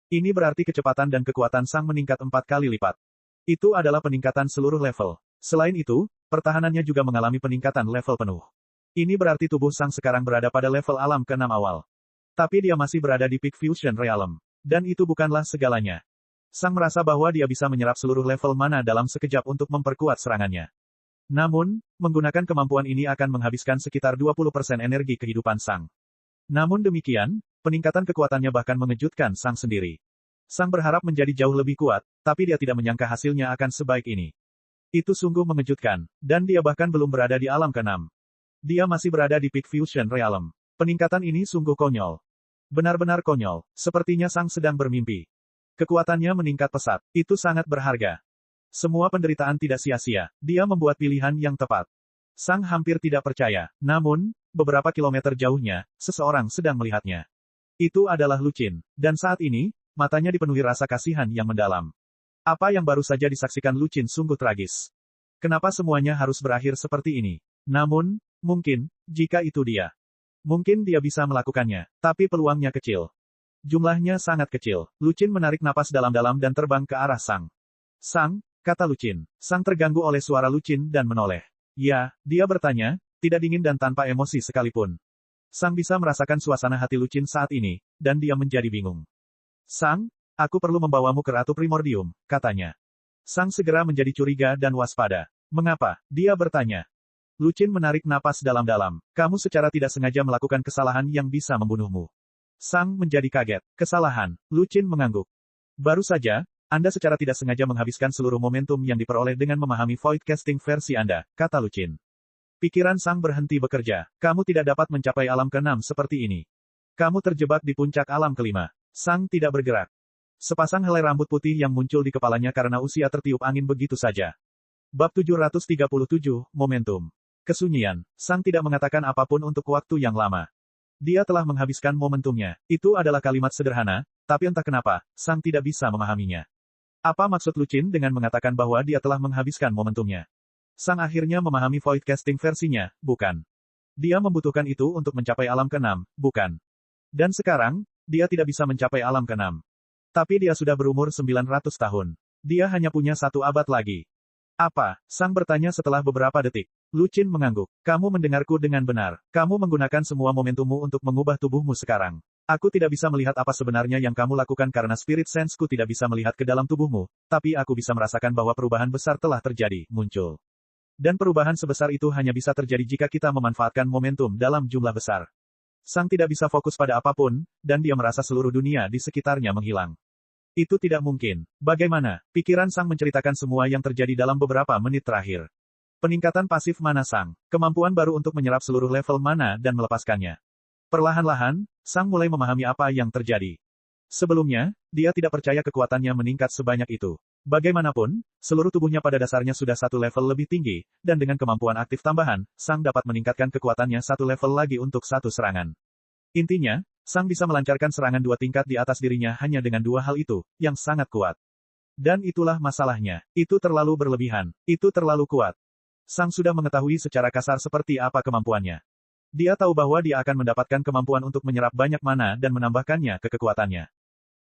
[SPEAKER 1] Ini berarti kecepatan dan kekuatan Sang meningkat 4 kali lipat. Itu adalah peningkatan seluruh level. Selain itu, pertahanannya juga mengalami peningkatan level penuh. Ini berarti tubuh Sang sekarang berada pada level alam ke-6 awal. Tapi dia masih berada di peak fusion realm. Dan itu bukanlah segalanya. Sang merasa bahwa dia bisa menyerap seluruh level mana dalam sekejap untuk memperkuat serangannya. Namun, menggunakan kemampuan ini akan menghabiskan sekitar 20% energi kehidupan Sang. Namun demikian, peningkatan kekuatannya bahkan mengejutkan Sang sendiri. Sang berharap menjadi jauh lebih kuat, tapi dia tidak menyangka hasilnya akan sebaik ini. Itu sungguh mengejutkan, dan dia bahkan belum berada di alam ke-6. Dia masih berada di peak fusion realm. Peningkatan ini sungguh konyol. Benar-benar konyol, sepertinya Sang sedang bermimpi. Kekuatannya meningkat pesat, itu sangat berharga. Semua penderitaan tidak sia-sia, dia membuat pilihan yang tepat. Sang hampir tidak percaya, namun, beberapa kilometer jauhnya, seseorang sedang melihatnya. Itu adalah Lucin, dan saat ini, matanya dipenuhi rasa kasihan yang mendalam. Apa yang baru saja disaksikan Lucin sungguh tragis. Kenapa semuanya harus berakhir seperti ini? Namun, mungkin, jika itu dia. Mungkin dia bisa melakukannya, tapi peluangnya kecil. Jumlahnya sangat kecil. Lucin menarik napas dalam-dalam dan terbang ke arah Sang. Sang, kata Lucin. Sang terganggu oleh suara Lucin dan menoleh. Ya, dia bertanya, tidak dingin dan tanpa emosi sekalipun. Sang bisa merasakan suasana hati Lucin saat ini, dan dia menjadi bingung. Sang, aku perlu membawamu ke Ratu Primordium, katanya. Sang segera menjadi curiga dan waspada. Mengapa? Dia bertanya. Lucin menarik napas dalam-dalam. Kamu secara tidak sengaja melakukan kesalahan yang bisa membunuhmu. Sang menjadi kaget. Kesalahan. Lucin mengangguk. Baru saja, Anda secara tidak sengaja menghabiskan seluruh momentum yang diperoleh dengan memahami void casting versi Anda, kata Lucin. Pikiran Sang berhenti bekerja. Kamu tidak dapat mencapai alam ke-6 seperti ini. Kamu terjebak di puncak alam ke-5. Sang tidak bergerak. Sepasang helai rambut putih yang muncul di kepalanya karena usia tertiup angin begitu saja. Bab 737, Momentum. Kesunyian. Sang tidak mengatakan apapun untuk waktu yang lama. Dia telah menghabiskan momentumnya. Itu adalah kalimat sederhana, tapi entah kenapa, Sang tidak bisa memahaminya. Apa maksud Lucin dengan mengatakan bahwa dia telah menghabiskan momentumnya? Sang akhirnya memahami void casting versinya, bukan. Dia membutuhkan itu untuk mencapai alam ke-6, bukan. Dan sekarang, dia tidak bisa mencapai alam ke-6. Tapi dia sudah berumur 900 tahun. Dia hanya punya 1 abad lagi. Apa? Sang bertanya setelah beberapa detik. Lucin mengangguk. Kamu mendengarku dengan benar. Kamu menggunakan semua momentummu untuk mengubah tubuhmu sekarang. Aku tidak bisa melihat apa sebenarnya yang kamu lakukan karena spirit sense-ku tidak bisa melihat ke dalam tubuhmu, tapi aku bisa merasakan bahwa perubahan besar telah terjadi, muncul. Dan perubahan sebesar itu hanya bisa terjadi jika kita memanfaatkan momentum dalam jumlah besar. Sang tidak bisa fokus pada apapun, dan dia merasa seluruh dunia di sekitarnya menghilang. Itu tidak mungkin. Bagaimana? Pikiran Sang menceritakan semua yang terjadi dalam beberapa menit terakhir. Peningkatan pasif mana Sang, kemampuan baru untuk menyerap seluruh level mana dan melepaskannya. Perlahan-lahan, Sang mulai memahami apa yang terjadi. Sebelumnya, dia tidak percaya kekuatannya meningkat sebanyak itu. Bagaimanapun, seluruh tubuhnya pada dasarnya sudah 1 level lebih tinggi, dan dengan kemampuan aktif tambahan, Sang dapat meningkatkan kekuatannya 1 level lagi untuk 1 serangan. Intinya, Sang bisa melancarkan serangan 2 tingkat di atas dirinya hanya dengan 2 hal itu, yang sangat kuat. Dan itulah masalahnya. Itu terlalu berlebihan. Itu terlalu kuat. Sang sudah mengetahui secara kasar seperti apa kemampuannya. Dia tahu bahwa dia akan mendapatkan kemampuan untuk menyerap banyak mana dan menambahkannya ke kekuatannya.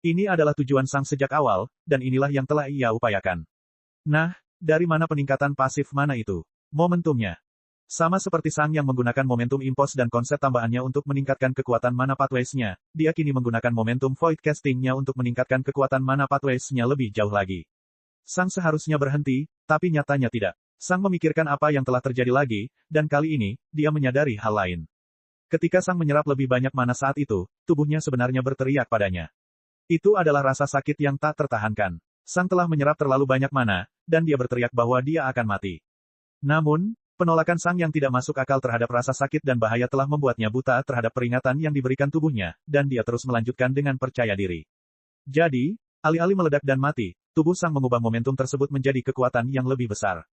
[SPEAKER 1] Ini adalah tujuan Sang sejak awal, dan inilah yang telah ia upayakan. Nah, dari mana peningkatan pasif mana itu? Momentumnya. Sama seperti Sang yang menggunakan momentum impulse dan konsep tambahannya untuk meningkatkan kekuatan mana pathways-nya, dia kini menggunakan momentum void casting-nya untuk meningkatkan kekuatan mana pathways-nya lebih jauh lagi. Sang seharusnya berhenti, tapi nyatanya tidak. Sang memikirkan apa yang telah terjadi lagi, dan kali ini, dia menyadari hal lain. Ketika Sang menyerap lebih banyak mana saat itu, tubuhnya sebenarnya berteriak padanya. Itu adalah rasa sakit yang tak tertahankan. Sang telah menyerap terlalu banyak mana, dan dia berteriak bahwa dia akan mati. Namun, penolakan Sang yang tidak masuk akal terhadap rasa sakit dan bahaya telah membuatnya buta terhadap peringatan yang diberikan tubuhnya, dan dia terus melanjutkan dengan percaya diri. Jadi, alih-alih meledak dan mati, tubuh Sang mengubah momentum tersebut menjadi kekuatan yang lebih besar.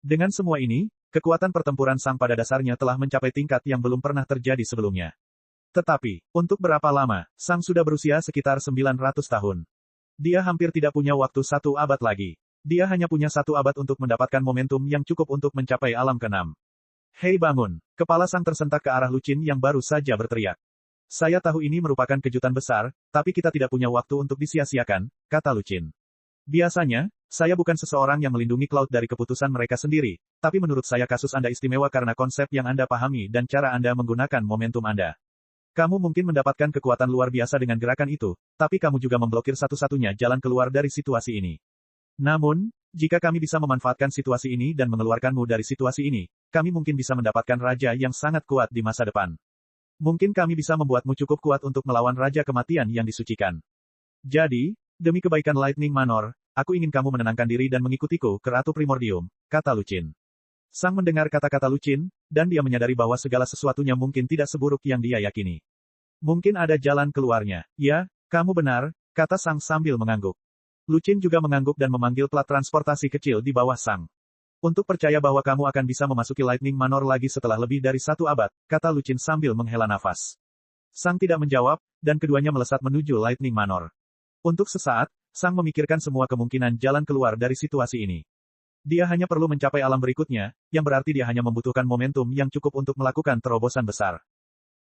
[SPEAKER 1] Dengan semua ini, kekuatan pertempuran Sang pada dasarnya telah mencapai tingkat yang belum pernah terjadi sebelumnya. Tetapi, untuk berapa lama, Sang sudah berusia sekitar 900 tahun. Dia hampir tidak punya waktu 1 abad lagi. Dia hanya punya 1 abad untuk mendapatkan momentum yang cukup untuk mencapai alam ke-6. Hei bangun! Kepala Sang tersentak ke arah Lucin yang baru saja berteriak. Saya tahu ini merupakan kejutan besar, tapi kita tidak punya waktu untuk disia-siakan, kata Lucin. Biasanya, saya bukan seseorang yang melindungi Cloud dari keputusan mereka sendiri, tapi menurut saya kasus Anda istimewa karena konsep yang Anda pahami dan cara Anda menggunakan momentum Anda. Kamu mungkin mendapatkan kekuatan luar biasa dengan gerakan itu, tapi kamu juga memblokir satu-satunya jalan keluar dari situasi ini. Namun, jika kami bisa memanfaatkan situasi ini dan mengeluarkanmu dari situasi ini, kami mungkin bisa mendapatkan raja yang sangat kuat di masa depan. Mungkin kami bisa membuatmu cukup kuat untuk melawan raja kematian yang disucikan. Jadi, demi kebaikan Lightning Manor, aku ingin kamu menenangkan diri dan mengikutiku ke Ratu Primordium, kata Lucin. Sang mendengar kata-kata Lucin, dan dia menyadari bahwa segala sesuatunya mungkin tidak seburuk yang dia yakini. Mungkin ada jalan keluarnya. Ya, kamu benar, kata Sang sambil mengangguk. Lucin juga mengangguk dan memanggil plat transportasi kecil di bawah Sang. Untuk percaya bahwa kamu akan bisa memasuki Lightning Manor lagi setelah lebih dari 1 abad, kata Lucin sambil menghela nafas. Sang tidak menjawab, dan keduanya melesat menuju Lightning Manor. Untuk sesaat, Sang memikirkan semua kemungkinan jalan keluar dari situasi ini. Dia hanya perlu mencapai alam berikutnya, yang berarti dia hanya membutuhkan momentum yang cukup untuk melakukan terobosan besar.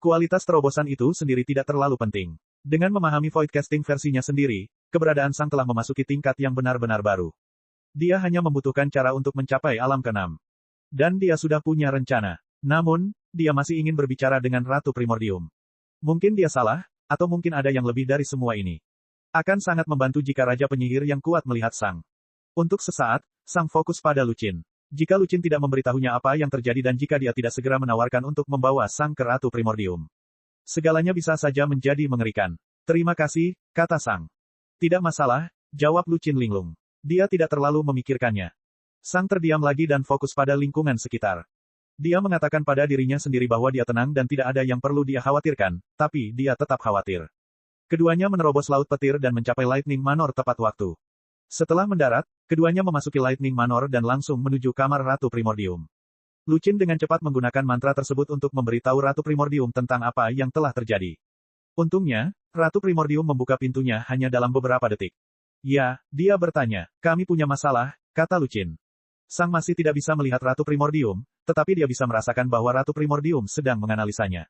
[SPEAKER 1] Kualitas terobosan itu sendiri tidak terlalu penting. Dengan memahami void casting versinya sendiri, keberadaan Sang telah memasuki tingkat yang benar-benar baru. Dia hanya membutuhkan cara untuk mencapai alam ke-6. Dan dia sudah punya rencana. Namun, dia masih ingin berbicara dengan Ratu Primordium. Mungkin dia salah, atau mungkin ada yang lebih dari semua ini. Akan sangat membantu jika Raja Penyihir yang kuat melihat Sang. Untuk sesaat, Sang fokus pada Lucin. Jika Lucin tidak memberitahunya apa yang terjadi dan jika dia tidak segera menawarkan untuk membawa Sang ke Ratu Primordium, segalanya bisa saja menjadi mengerikan. Terima kasih, kata Sang. Tidak masalah, jawab Lucin linglung. Dia tidak terlalu memikirkannya. Sang terdiam lagi dan fokus pada lingkungan sekitar. Dia mengatakan pada dirinya sendiri bahwa dia tenang dan tidak ada yang perlu dia khawatirkan, tapi dia tetap khawatir. Keduanya menerobos Laut Petir dan mencapai Lightning Manor tepat waktu. Setelah mendarat, keduanya memasuki Lightning Manor dan langsung menuju kamar Ratu Primordium. Lucin dengan cepat menggunakan mantra tersebut untuk memberitahu Ratu Primordium tentang apa yang telah terjadi. Untungnya, Ratu Primordium membuka pintunya hanya dalam beberapa detik. Ya, dia bertanya, kami punya masalah, kata Lucin. Sang masih tidak bisa melihat Ratu Primordium, tetapi dia bisa merasakan bahwa Ratu Primordium sedang menganalisanya.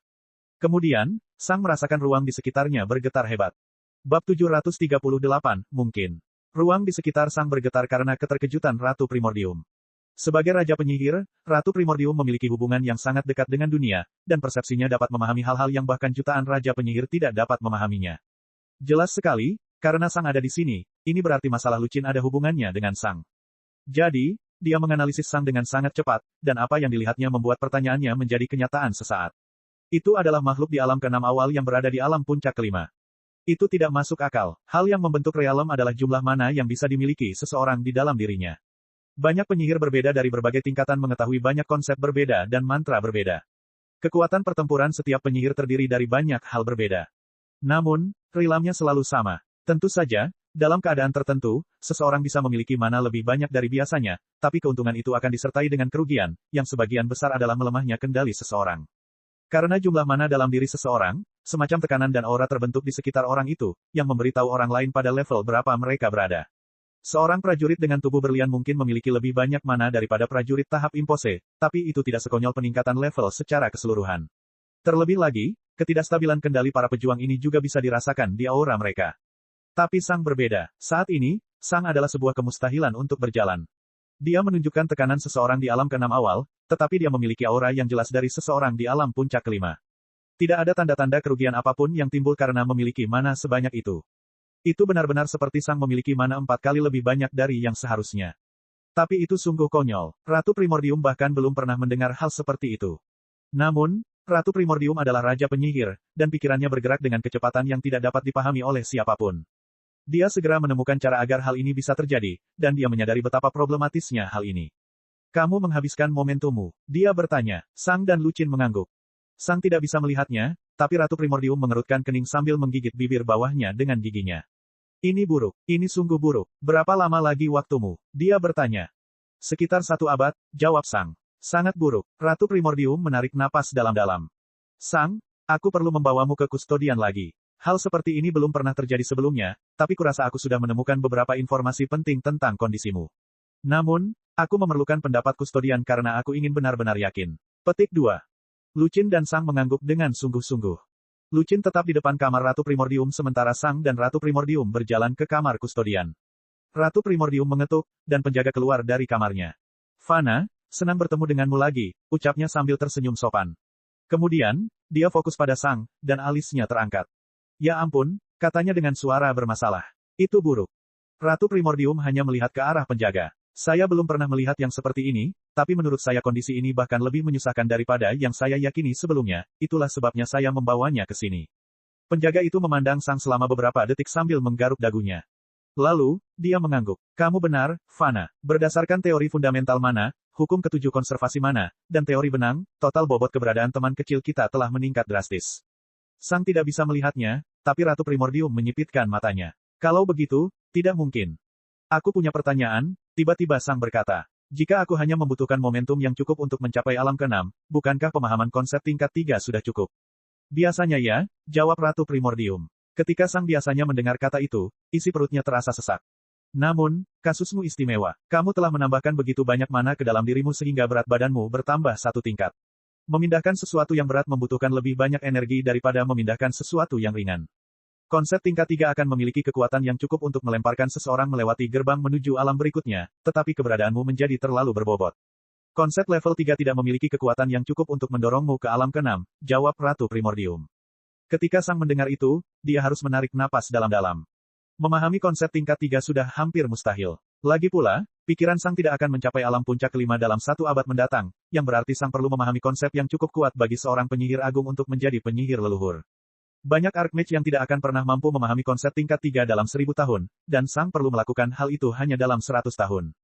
[SPEAKER 1] Kemudian, Sang merasakan ruang di sekitarnya bergetar hebat. Bab 738, mungkin. Ruang di sekitar Sang bergetar karena keterkejutan Ratu Primordium. Sebagai Raja Penyihir, Ratu Primordium memiliki hubungan yang sangat dekat dengan dunia, dan persepsinya dapat memahami hal-hal yang bahkan jutaan Raja Penyihir tidak dapat memahaminya. Jelas sekali, karena Sang ada di sini, ini berarti masalah Lucin ada hubungannya dengan Sang. Jadi, dia menganalisis Sang dengan sangat cepat, dan apa yang dilihatnya membuat pertanyaannya menjadi kenyataan sesaat. Itu adalah makhluk di alam ke-6 awal yang berada di alam puncak ke-5. Itu tidak masuk akal. Hal yang membentuk realem adalah jumlah mana yang bisa dimiliki seseorang di dalam dirinya. Banyak penyihir berbeda dari berbagai tingkatan mengetahui banyak konsep berbeda dan mantra berbeda. Kekuatan pertempuran setiap penyihir terdiri dari banyak hal berbeda. Namun, realemnya selalu sama. Tentu saja, dalam keadaan tertentu, seseorang bisa memiliki mana lebih banyak dari biasanya, tapi keuntungan itu akan disertai dengan kerugian, yang sebagian besar adalah melemahnya kendali seseorang. Karena jumlah mana dalam diri seseorang, semacam tekanan dan aura terbentuk di sekitar orang itu, yang memberitahu orang lain pada level berapa mereka berada. Seorang prajurit dengan tubuh berlian mungkin memiliki lebih banyak mana daripada prajurit tahap impose, tapi itu tidak sekonyol peningkatan level secara keseluruhan. Terlebih lagi, ketidakstabilan kendali para pejuang ini juga bisa dirasakan di aura mereka. Tapi Sang berbeda. Saat ini, Sang adalah sebuah kemustahilan untuk berjalan. Dia menunjukkan tekanan seseorang di alam keenam awal, tetapi dia memiliki aura yang jelas dari seseorang di alam puncak kelima. Tidak ada tanda-tanda kerugian apapun yang timbul karena memiliki mana sebanyak itu. Itu benar-benar seperti Sang memiliki mana 4 kali lebih banyak dari yang seharusnya. Tapi itu sungguh konyol. Ratu Primordium bahkan belum pernah mendengar hal seperti itu. Namun, Ratu Primordium adalah Raja Penyihir, dan pikirannya bergerak dengan kecepatan yang tidak dapat dipahami oleh siapapun. Dia segera menemukan cara agar hal ini bisa terjadi, dan dia menyadari betapa problematisnya hal ini. Kamu menghabiskan momentummu, dia bertanya. Sang dan Lucin mengangguk. Sang tidak bisa melihatnya, tapi Ratu Primordium mengerutkan kening sambil menggigit bibir bawahnya dengan giginya. Ini buruk, ini sungguh buruk. Berapa lama lagi waktumu? Dia bertanya. Sekitar 1 abad, jawab Sang. Sangat buruk. Ratu Primordium menarik napas dalam-dalam. Sang, aku perlu membawamu ke kustodian lagi. Hal seperti ini belum pernah terjadi sebelumnya, tapi kurasa aku sudah menemukan beberapa informasi penting tentang kondisimu. Namun, aku memerlukan pendapat kustodian karena aku ingin benar-benar yakin. Petik 2. Lucin dan Sang mengangguk dengan sungguh-sungguh. Lucin tetap di depan kamar Ratu Primordium sementara Sang dan Ratu Primordium berjalan ke kamar kustodian. Ratu Primordium mengetuk, dan penjaga keluar dari kamarnya. Fana, senang bertemu denganmu lagi, ucapnya sambil tersenyum sopan. Kemudian, dia fokus pada Sang, dan alisnya terangkat. Ya ampun, katanya dengan suara bermasalah. Itu buruk. Ratu Primordium hanya melihat ke arah penjaga. Saya belum pernah melihat yang seperti ini, tapi menurut saya kondisi ini bahkan lebih menyusahkan daripada yang saya yakini sebelumnya, itulah sebabnya saya membawanya ke sini. Penjaga itu memandang Sang selama beberapa detik sambil menggaruk dagunya. Lalu, dia mengangguk. Kamu benar, Fana. Berdasarkan teori fundamental mana, hukum ketujuh konservasi mana, dan teori benang, total bobot keberadaan teman kecil kita telah meningkat drastis. Sang tidak bisa melihatnya, tapi Ratu Primordium menyipitkan matanya. Kalau begitu, tidak mungkin. Aku punya pertanyaan, tiba-tiba Sang berkata. Jika aku hanya membutuhkan momentum yang cukup untuk mencapai alam ke-6, bukankah pemahaman konsep tingkat 3 sudah cukup? Biasanya ya, jawab Ratu Primordium. Ketika Sang biasanya mendengar kata itu, isi perutnya terasa sesak. Namun, kasusmu istimewa. Kamu telah menambahkan begitu banyak mana ke dalam dirimu sehingga berat badanmu bertambah 1 tingkat. Memindahkan sesuatu yang berat membutuhkan lebih banyak energi daripada memindahkan sesuatu yang ringan. Konsep tingkat 3 akan memiliki kekuatan yang cukup untuk melemparkan seseorang melewati gerbang menuju alam berikutnya, tetapi keberadaanmu menjadi terlalu berbobot. Konsep level 3 tidak memiliki kekuatan yang cukup untuk mendorongmu ke alam ke-6, jawab Ratu Primordium. Ketika Sang mendengar itu, dia harus menarik napas dalam-dalam. Memahami konsep tingkat 3 sudah hampir mustahil. Lagi pula, pikiran Sang tidak akan mencapai alam puncak kelima dalam 1 abad mendatang, yang berarti Sang perlu memahami konsep yang cukup kuat bagi seorang penyihir agung untuk menjadi penyihir leluhur. Banyak Archmage yang tidak akan pernah mampu memahami konsep tingkat 3 dalam 1000 tahun, dan Sang perlu melakukan hal itu hanya dalam 100 tahun.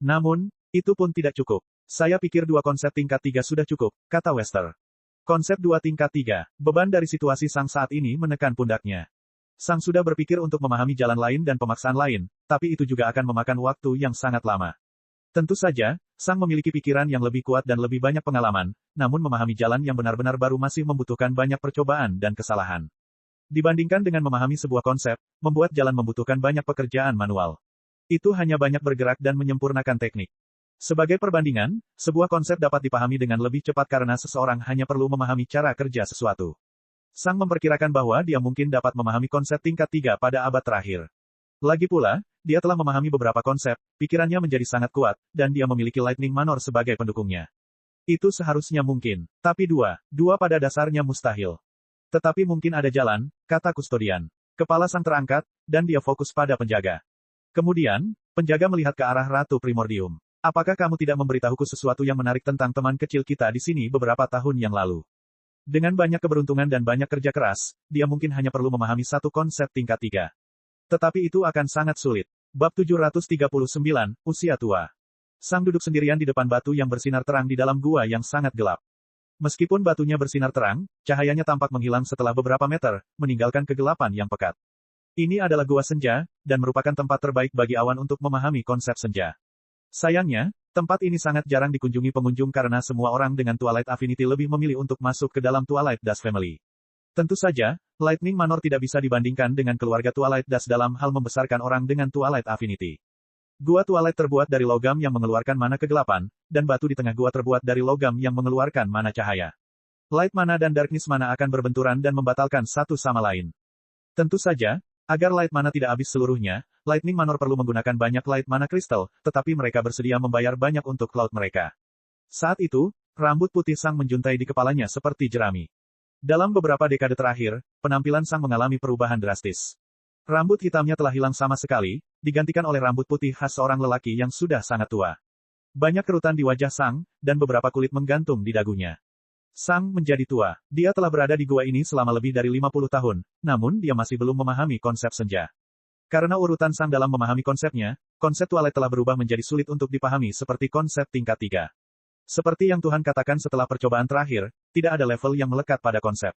[SPEAKER 1] Namun, itu pun tidak cukup. Saya pikir 2 konsep tingkat 3 sudah cukup, kata Wester. Konsep 2 tingkat 3, beban dari situasi Sang saat ini menekan pundaknya. Sang sudah berpikir untuk memahami jalan lain dan pemaksaan lain, tapi itu juga akan memakan waktu yang sangat lama. Tentu saja, Sang memiliki pikiran yang lebih kuat dan lebih banyak pengalaman, namun memahami jalan yang benar-benar baru masih membutuhkan banyak percobaan dan kesalahan. Dibandingkan dengan memahami sebuah konsep, membuat jalan membutuhkan banyak pekerjaan manual. Itu hanya banyak bergerak dan menyempurnakan teknik. Sebagai perbandingan, sebuah konsep dapat dipahami dengan lebih cepat karena seseorang hanya perlu memahami cara kerja sesuatu. Sang memperkirakan bahwa dia mungkin dapat memahami konsep tingkat 3 pada abad terakhir. Lagi pula, dia telah memahami beberapa konsep, pikirannya menjadi sangat kuat, dan dia memiliki Lightning Manor sebagai pendukungnya. Itu seharusnya mungkin. Tapi dua pada dasarnya mustahil. Tetapi mungkin ada jalan, kata kustodian. Kepala Sang terangkat, dan dia fokus pada penjaga. Kemudian, penjaga melihat ke arah Ratu Primordium. Apakah kamu tidak memberitahuku sesuatu yang menarik tentang teman kecil kita di sini beberapa tahun yang lalu? Dengan banyak keberuntungan dan banyak kerja keras, dia mungkin hanya perlu memahami 1 konsep tingkat 3. Tetapi itu akan sangat sulit. Bab 739, Usia Tua. Sang duduk sendirian di depan batu yang bersinar terang di dalam gua yang sangat gelap. Meskipun batunya bersinar terang, cahayanya tampak menghilang setelah beberapa meter, meninggalkan kegelapan yang pekat. Ini adalah gua senja, dan merupakan tempat terbaik bagi awan untuk memahami konsep senja. Sayangnya, tempat ini sangat jarang dikunjungi pengunjung karena semua orang dengan Twilight Affinity lebih memilih untuk masuk ke dalam Twilight Dust Family. Tentu saja, Lightning Manor tidak bisa dibandingkan dengan keluarga Twilight Dust dalam hal membesarkan orang dengan Twilight Affinity. Gua Twilight terbuat dari logam yang mengeluarkan mana kegelapan, dan batu di tengah gua terbuat dari logam yang mengeluarkan mana cahaya. Light mana dan darkness mana akan berbenturan dan membatalkan satu sama lain. Tentu saja, agar light mana tidak habis seluruhnya, Lightning Manor perlu menggunakan banyak light mana kristal, tetapi mereka bersedia membayar banyak untuk cloud mereka. Saat itu, rambut putih Sang menjuntai di kepalanya seperti jerami. Dalam beberapa dekade terakhir, penampilan Sang mengalami perubahan drastis. Rambut hitamnya telah hilang sama sekali, digantikan oleh rambut putih khas seorang lelaki yang sudah sangat tua. Banyak kerutan di wajah Sang, dan beberapa kulit menggantung di dagunya. Sang menjadi tua. Dia telah berada di gua ini selama lebih dari 50 tahun, namun dia masih belum memahami konsep senja. Karena urutan Sang dalam memahami konsepnya, konsep Twilight telah berubah menjadi sulit untuk dipahami seperti konsep tingkat 3. Seperti yang Tuhan katakan setelah percobaan terakhir, tidak ada level yang melekat pada konsep.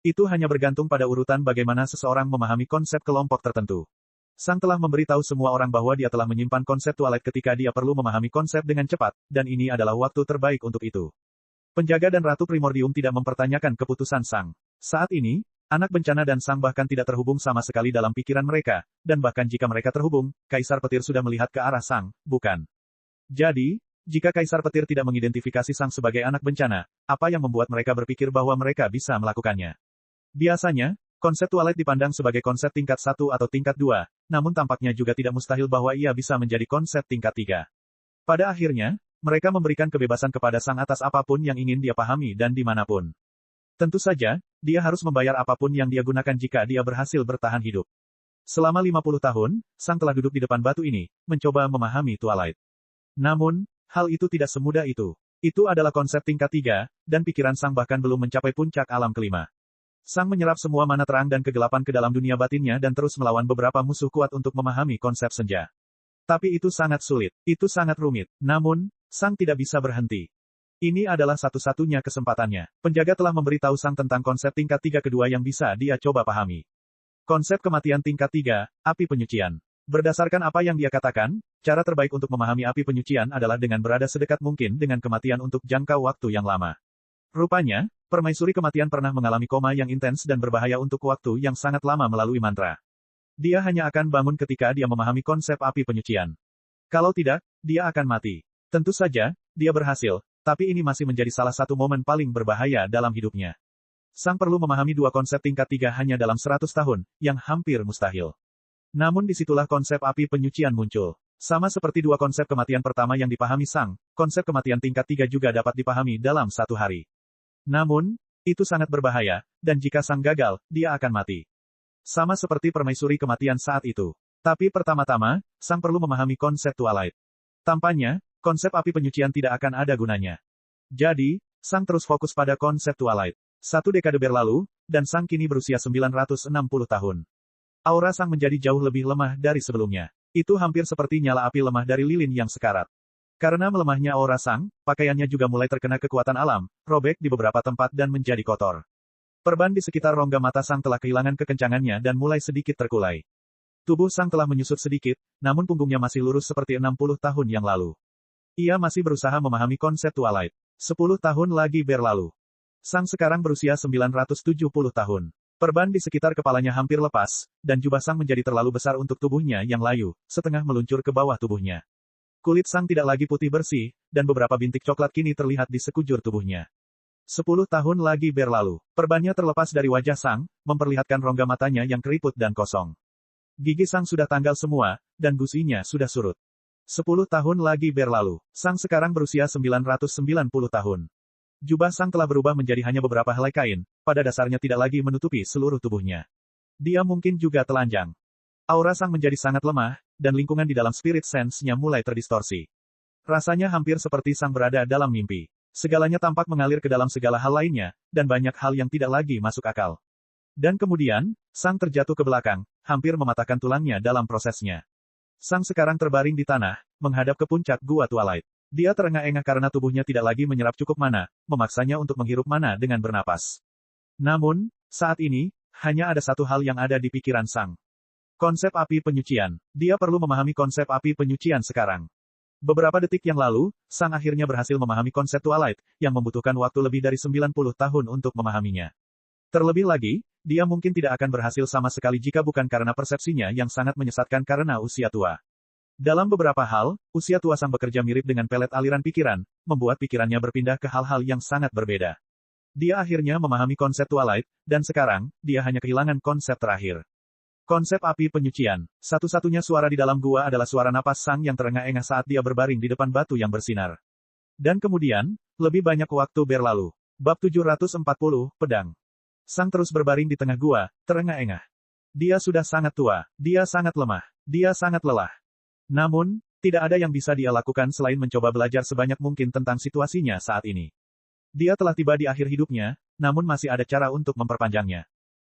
[SPEAKER 1] Itu hanya bergantung pada urutan bagaimana seseorang memahami konsep kelompok tertentu. Sang telah memberitahu semua orang bahwa dia telah menyimpan konsep Twilight ketika dia perlu memahami konsep dengan cepat, dan ini adalah waktu terbaik untuk itu. Penjaga dan Ratu Primordium tidak mempertanyakan keputusan Sang. Saat ini, anak bencana dan Sang bahkan tidak terhubung sama sekali dalam pikiran mereka, dan bahkan jika mereka terhubung, Kaisar Petir sudah melihat ke arah Sang, bukan? Jadi, jika Kaisar Petir tidak mengidentifikasi Sang sebagai anak bencana, apa yang membuat mereka berpikir bahwa mereka bisa melakukannya? Biasanya, konsep Twilight dipandang sebagai konsep tingkat 1 atau tingkat 2, namun tampaknya juga tidak mustahil bahwa ia bisa menjadi konsep tingkat 3. Pada akhirnya, mereka memberikan kebebasan kepada Sang atas apapun yang ingin dia pahami dan dimanapun. Tentu saja, dia harus membayar apapun yang dia gunakan jika dia berhasil bertahan hidup. Selama 50 tahun, Sang telah duduk di depan batu ini, mencoba memahami Twilight. Namun, hal itu tidak semudah itu. Itu adalah konsep tingkat 3, dan pikiran Sang bahkan belum mencapai puncak alam kelima. Sang menyerap semua mana terang dan kegelapan ke dalam dunia batinnya dan terus melawan beberapa musuh kuat untuk memahami konsep senja. Tapi itu sangat sulit. Itu sangat rumit. Namun, Sang tidak bisa berhenti. Ini adalah satu-satunya kesempatannya. Penjaga telah memberitahu Sang tentang konsep tingkat 3 kedua yang bisa dia coba pahami. Konsep kematian tingkat 3, api penyucian. Berdasarkan apa yang dia katakan, cara terbaik untuk memahami api penyucian adalah dengan berada sedekat mungkin dengan kematian untuk jangka waktu yang lama. Rupanya, Permaisuri Kematian pernah mengalami koma yang intens dan berbahaya untuk waktu yang sangat lama melalui mantra. Dia hanya akan bangun ketika dia memahami konsep api penyucian. Kalau tidak, dia akan mati. Tentu saja, dia berhasil, tapi ini masih menjadi salah satu momen paling berbahaya dalam hidupnya. Sang perlu memahami dua konsep tingkat 3 hanya dalam 100 tahun, yang hampir mustahil. Namun disitulah konsep api penyucian muncul. Sama seperti dua konsep kematian pertama yang dipahami Sang, konsep kematian tingkat 3 juga dapat dipahami dalam satu hari. Namun, itu sangat berbahaya, dan jika Sang gagal, dia akan mati. Sama seperti Permaisuri Kematian saat itu. Tapi pertama-tama, Sang perlu memahami konsep Twilight. Tampaknya, konsep api penyucian tidak akan ada gunanya. Jadi, Sang terus fokus pada konsep Twilight. 1 dekade berlalu, dan Sang kini berusia 960 tahun. Aura Sang menjadi jauh lebih lemah dari sebelumnya. Itu hampir seperti nyala api lemah dari lilin yang sekarat. Karena melemahnya aura Sang, pakaiannya juga mulai terkena kekuatan alam, robek di beberapa tempat dan menjadi kotor. Perban di sekitar rongga mata Sang telah kehilangan kekencangannya dan mulai sedikit terkulai. Tubuh Sang telah menyusut sedikit, namun punggungnya masih lurus seperti 60 tahun yang lalu. Ia masih berusaha memahami konsep Twilight. 10 tahun lagi berlalu. Sang sekarang berusia 970 tahun. Perban di sekitar kepalanya hampir lepas, dan jubah Sang menjadi terlalu besar untuk tubuhnya yang layu, setengah meluncur ke bawah tubuhnya. Kulit Sang tidak lagi putih bersih, dan beberapa bintik coklat kini terlihat di sekujur tubuhnya. 10 tahun lagi berlalu. Perbannya terlepas dari wajah Sang, memperlihatkan rongga matanya yang keriput dan kosong. Gigi Sang sudah tanggal semua, dan gusinya sudah surut. 10 tahun lagi berlalu. Sang sekarang berusia 990 tahun. Jubah Sang telah berubah menjadi hanya beberapa helai kain, pada dasarnya tidak lagi menutupi seluruh tubuhnya. Dia mungkin juga telanjang. Aura Sang menjadi sangat lemah, dan lingkungan di dalam spirit sense-nya mulai terdistorsi. Rasanya hampir seperti Sang berada dalam mimpi. Segalanya tampak mengalir ke dalam segala hal lainnya, dan banyak hal yang tidak lagi masuk akal. Dan kemudian, Sang terjatuh ke belakang, hampir mematahkan tulangnya dalam prosesnya. Sang sekarang terbaring di tanah, menghadap ke puncak gua Twilight. Dia terengah-engah karena tubuhnya tidak lagi menyerap cukup mana, memaksanya untuk menghirup mana dengan bernapas. Namun, saat ini, hanya ada satu hal yang ada di pikiran Sang. Konsep api penyucian. Dia perlu memahami konsep api penyucian sekarang. Beberapa detik yang lalu, Sang akhirnya berhasil memahami konsep Twilight, yang membutuhkan waktu lebih dari 90 tahun untuk memahaminya. Terlebih lagi, dia mungkin tidak akan berhasil sama sekali jika bukan karena persepsinya yang sangat menyesatkan karena usia tua. Dalam beberapa hal, usia tua Sang bekerja mirip dengan pelet aliran pikiran, membuat pikirannya berpindah ke hal-hal yang sangat berbeda. Dia akhirnya memahami konsep Twilight, dan sekarang, dia hanya kehilangan konsep terakhir. Konsep api penyucian. Satu-satunya suara di dalam gua adalah suara napas Sang yang terengah-engah saat dia berbaring di depan batu yang bersinar. Dan kemudian, lebih banyak waktu berlalu. Bab 740, Pedang. Sang terus berbaring di tengah gua, terengah-engah. Dia sudah sangat tua, dia sangat lemah, dia sangat lelah. Namun, tidak ada yang bisa dia lakukan selain mencoba belajar sebanyak mungkin tentang situasinya saat ini. Dia telah tiba di akhir hidupnya, namun masih ada cara untuk memperpanjangnya.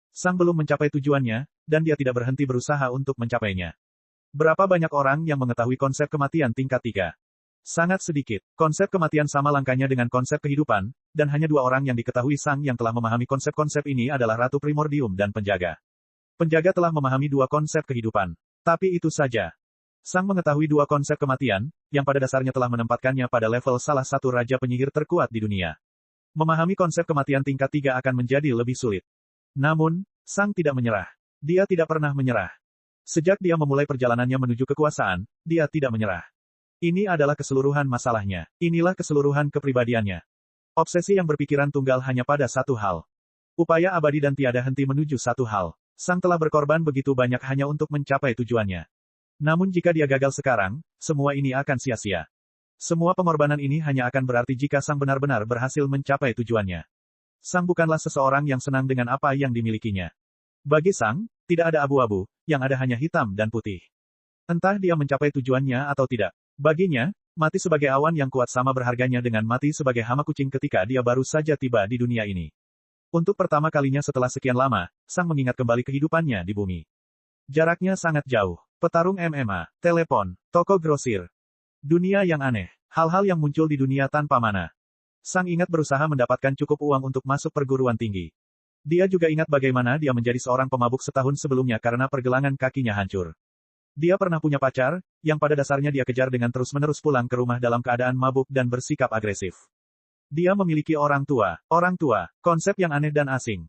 [SPEAKER 1] Sang belum mencapai tujuannya, dan dia tidak berhenti berusaha untuk mencapainya. Berapa banyak orang yang mengetahui konsep kematian tingkat 3? Sangat sedikit. Konsep kematian sama langkahnya dengan konsep kehidupan, dan hanya 2 orang yang diketahui Sang yang telah memahami konsep-konsep ini adalah Ratu Primordium dan Penjaga. Penjaga telah memahami 2 konsep kehidupan. Tapi itu saja. Sang mengetahui 2 konsep kematian, yang pada dasarnya telah menempatkannya pada level salah satu raja penyihir terkuat di dunia. Memahami konsep kematian tingkat 3 akan menjadi lebih sulit. Namun, Sang tidak menyerah. Dia tidak pernah menyerah. Sejak dia memulai perjalanannya menuju kekuasaan, dia tidak menyerah. Ini adalah keseluruhan masalahnya. Inilah keseluruhan kepribadiannya. Obsesi yang berpikiran tunggal hanya pada satu hal. Upaya abadi dan tiada henti menuju satu hal. Sang telah berkorban begitu banyak hanya untuk mencapai tujuannya. Namun jika dia gagal sekarang, semua ini akan sia-sia. Semua pengorbanan ini hanya akan berarti jika Sang benar-benar berhasil mencapai tujuannya. Sang bukanlah seseorang yang senang dengan apa yang dimilikinya. Bagi Sang, tidak ada abu-abu, yang ada hanya hitam dan putih. Entah dia mencapai tujuannya atau tidak. Baginya, mati sebagai awan yang kuat sama berharganya dengan mati sebagai hama kucing ketika dia baru saja tiba di dunia ini. Untuk pertama kalinya setelah sekian lama, Sang mengingat kembali kehidupannya di bumi. Jaraknya sangat jauh. Petarung MMA, telepon, toko grosir. Dunia yang aneh. Hal-hal yang muncul di dunia tanpa mana. Sang ingat berusaha mendapatkan cukup uang untuk masuk perguruan tinggi. Dia juga ingat bagaimana dia menjadi seorang pemabuk setahun sebelumnya karena pergelangan kakinya hancur. Dia pernah punya pacar, yang pada dasarnya dia kejar dengan terus-menerus pulang ke rumah dalam keadaan mabuk dan bersikap agresif. Dia memiliki orang tua, konsep yang aneh dan asing.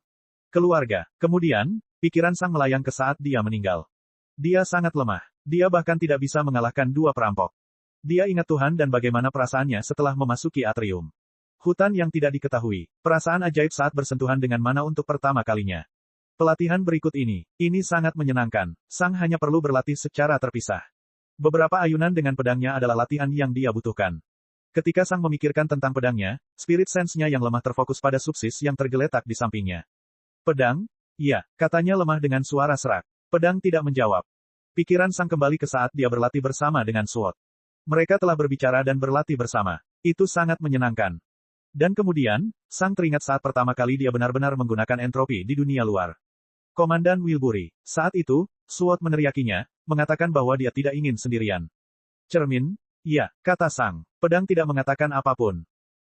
[SPEAKER 1] Keluarga. Kemudian, pikiran Sang melayang ke saat dia meninggal. Dia sangat lemah. Dia bahkan tidak bisa mengalahkan 2 perampok. Dia ingat Tuhan dan bagaimana perasaannya setelah memasuki atrium. Hutan yang tidak diketahui. Perasaan ajaib saat bersentuhan dengan mana untuk pertama kalinya. Pelatihan berikut ini sangat menyenangkan. Sang hanya perlu berlatih secara terpisah. Beberapa ayunan dengan pedangnya adalah latihan yang dia butuhkan. Ketika Sang memikirkan tentang pedangnya, spirit sense-nya yang lemah terfokus pada subsis yang tergeletak di sampingnya. Pedang? Iya, katanya lemah dengan suara serak. Pedang tidak menjawab. Pikiran Sang kembali ke saat dia berlatih bersama dengan SWOT. Mereka telah berbicara dan berlatih bersama. Itu sangat menyenangkan. Dan kemudian, Sang teringat saat pertama kali dia benar-benar menggunakan entropi di dunia luar. Komandan Wilbury. Saat itu, SWOT meneriakinya, mengatakan bahwa dia tidak ingin sendirian. Cermin? Iya, kata Sang. Pedang tidak mengatakan apapun.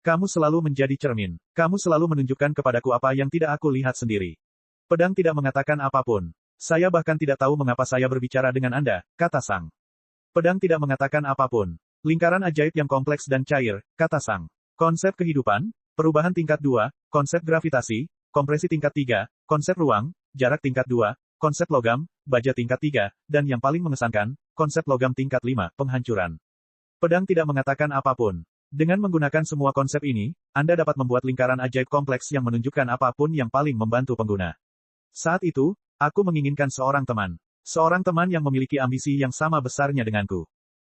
[SPEAKER 1] Kamu selalu menjadi cermin. Kamu selalu menunjukkan kepadaku apa yang tidak aku lihat sendiri. Pedang tidak mengatakan apapun. Saya bahkan tidak tahu mengapa saya berbicara dengan Anda, kata Sang. Pedang tidak mengatakan apapun. Lingkaran ajaib yang kompleks dan cair, kata Sang. Konsep kehidupan, perubahan tingkat 2, konsep gravitasi, kompresi tingkat 3, konsep ruang, jarak tingkat 2, konsep logam, baja tingkat 3, dan yang paling mengesankan, konsep logam tingkat 5, penghancuran. Pedang tidak mengatakan apapun. Dengan menggunakan semua konsep ini, Anda dapat membuat lingkaran ajaib kompleks yang menunjukkan apapun yang paling membantu pengguna. Saat itu, aku menginginkan seorang teman. Seorang teman yang memiliki ambisi yang sama besarnya denganku.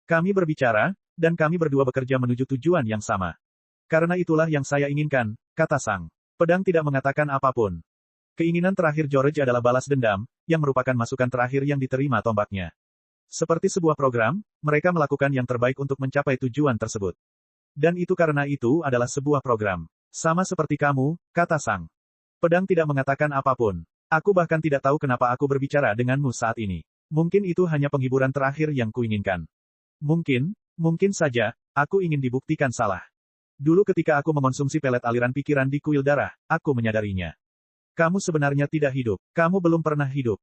[SPEAKER 1] Kami berbicara, dan kami berdua bekerja menuju tujuan yang sama. Karena itulah yang saya inginkan, kata Sang. Pedang tidak mengatakan apapun. Keinginan terakhir George adalah balas dendam, yang merupakan masukan terakhir yang diterima tombaknya. Seperti sebuah program, mereka melakukan yang terbaik untuk mencapai tujuan tersebut. Dan itu karena itu adalah sebuah program. Sama seperti kamu, kata Sang. Pedang tidak mengatakan apapun. Aku bahkan tidak tahu kenapa aku berbicara denganmu saat ini. Mungkin itu hanya penghiburan terakhir yang kuinginkan. Mungkin saja, aku ingin dibuktikan salah. Dulu ketika aku mengonsumsi pelet aliran pikiran di kuil darah, aku menyadarinya. Kamu sebenarnya tidak hidup. Kamu belum pernah hidup.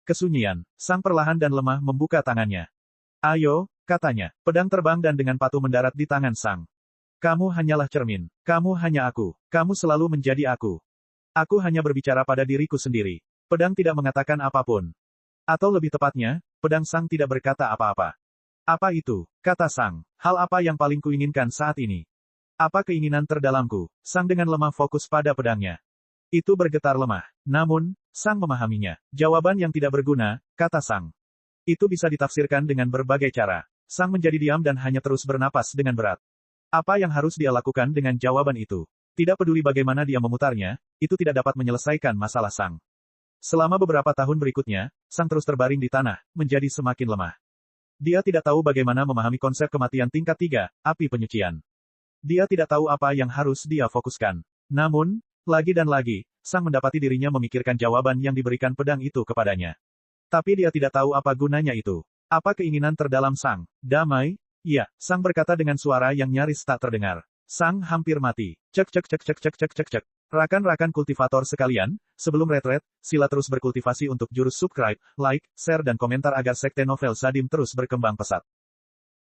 [SPEAKER 1] Kesunyian. Sang perlahan dan lemah membuka tangannya. Ayo, katanya. Pedang terbang dan dengan patuh mendarat di tangan Sang. Kamu hanyalah cermin. Kamu hanya aku. Kamu selalu menjadi aku. Aku hanya berbicara pada diriku sendiri. Pedang tidak mengatakan apapun. Atau lebih tepatnya, pedang Sang tidak berkata apa-apa. Apa itu? Kata Sang. Hal apa yang paling kuinginkan saat ini? Apa keinginan terdalamku? Sang dengan lemah fokus pada pedangnya. Itu bergetar lemah. Namun, Sang memahaminya. Jawaban yang tidak berguna, kata Sang. Itu bisa ditafsirkan dengan berbagai cara. Sang menjadi diam dan hanya terus bernapas dengan berat. Apa yang harus dia lakukan dengan jawaban itu? Tidak peduli bagaimana dia memutarnya, itu tidak dapat menyelesaikan masalah Sang. Selama beberapa tahun berikutnya, Sang terus terbaring di tanah, menjadi semakin lemah. Dia tidak tahu bagaimana memahami konsep kematian tingkat 3, api penyucian. Dia tidak tahu apa yang harus dia fokuskan. Namun, lagi dan lagi, Sang mendapati dirinya memikirkan jawaban yang diberikan pedang itu kepadanya. Tapi dia tidak tahu apa gunanya itu. Apa keinginan terdalam Sang? Damai? Iya, Sang berkata dengan suara yang nyaris tak terdengar. Sang hampir mati. Cek cek cek cek cek cek cek cek. Rakan-rakan kultivator sekalian, sebelum retret, sila terus berkultivasi untuk jurus subscribe, like, share dan komentar agar Sekte Novel Sadim terus berkembang pesat.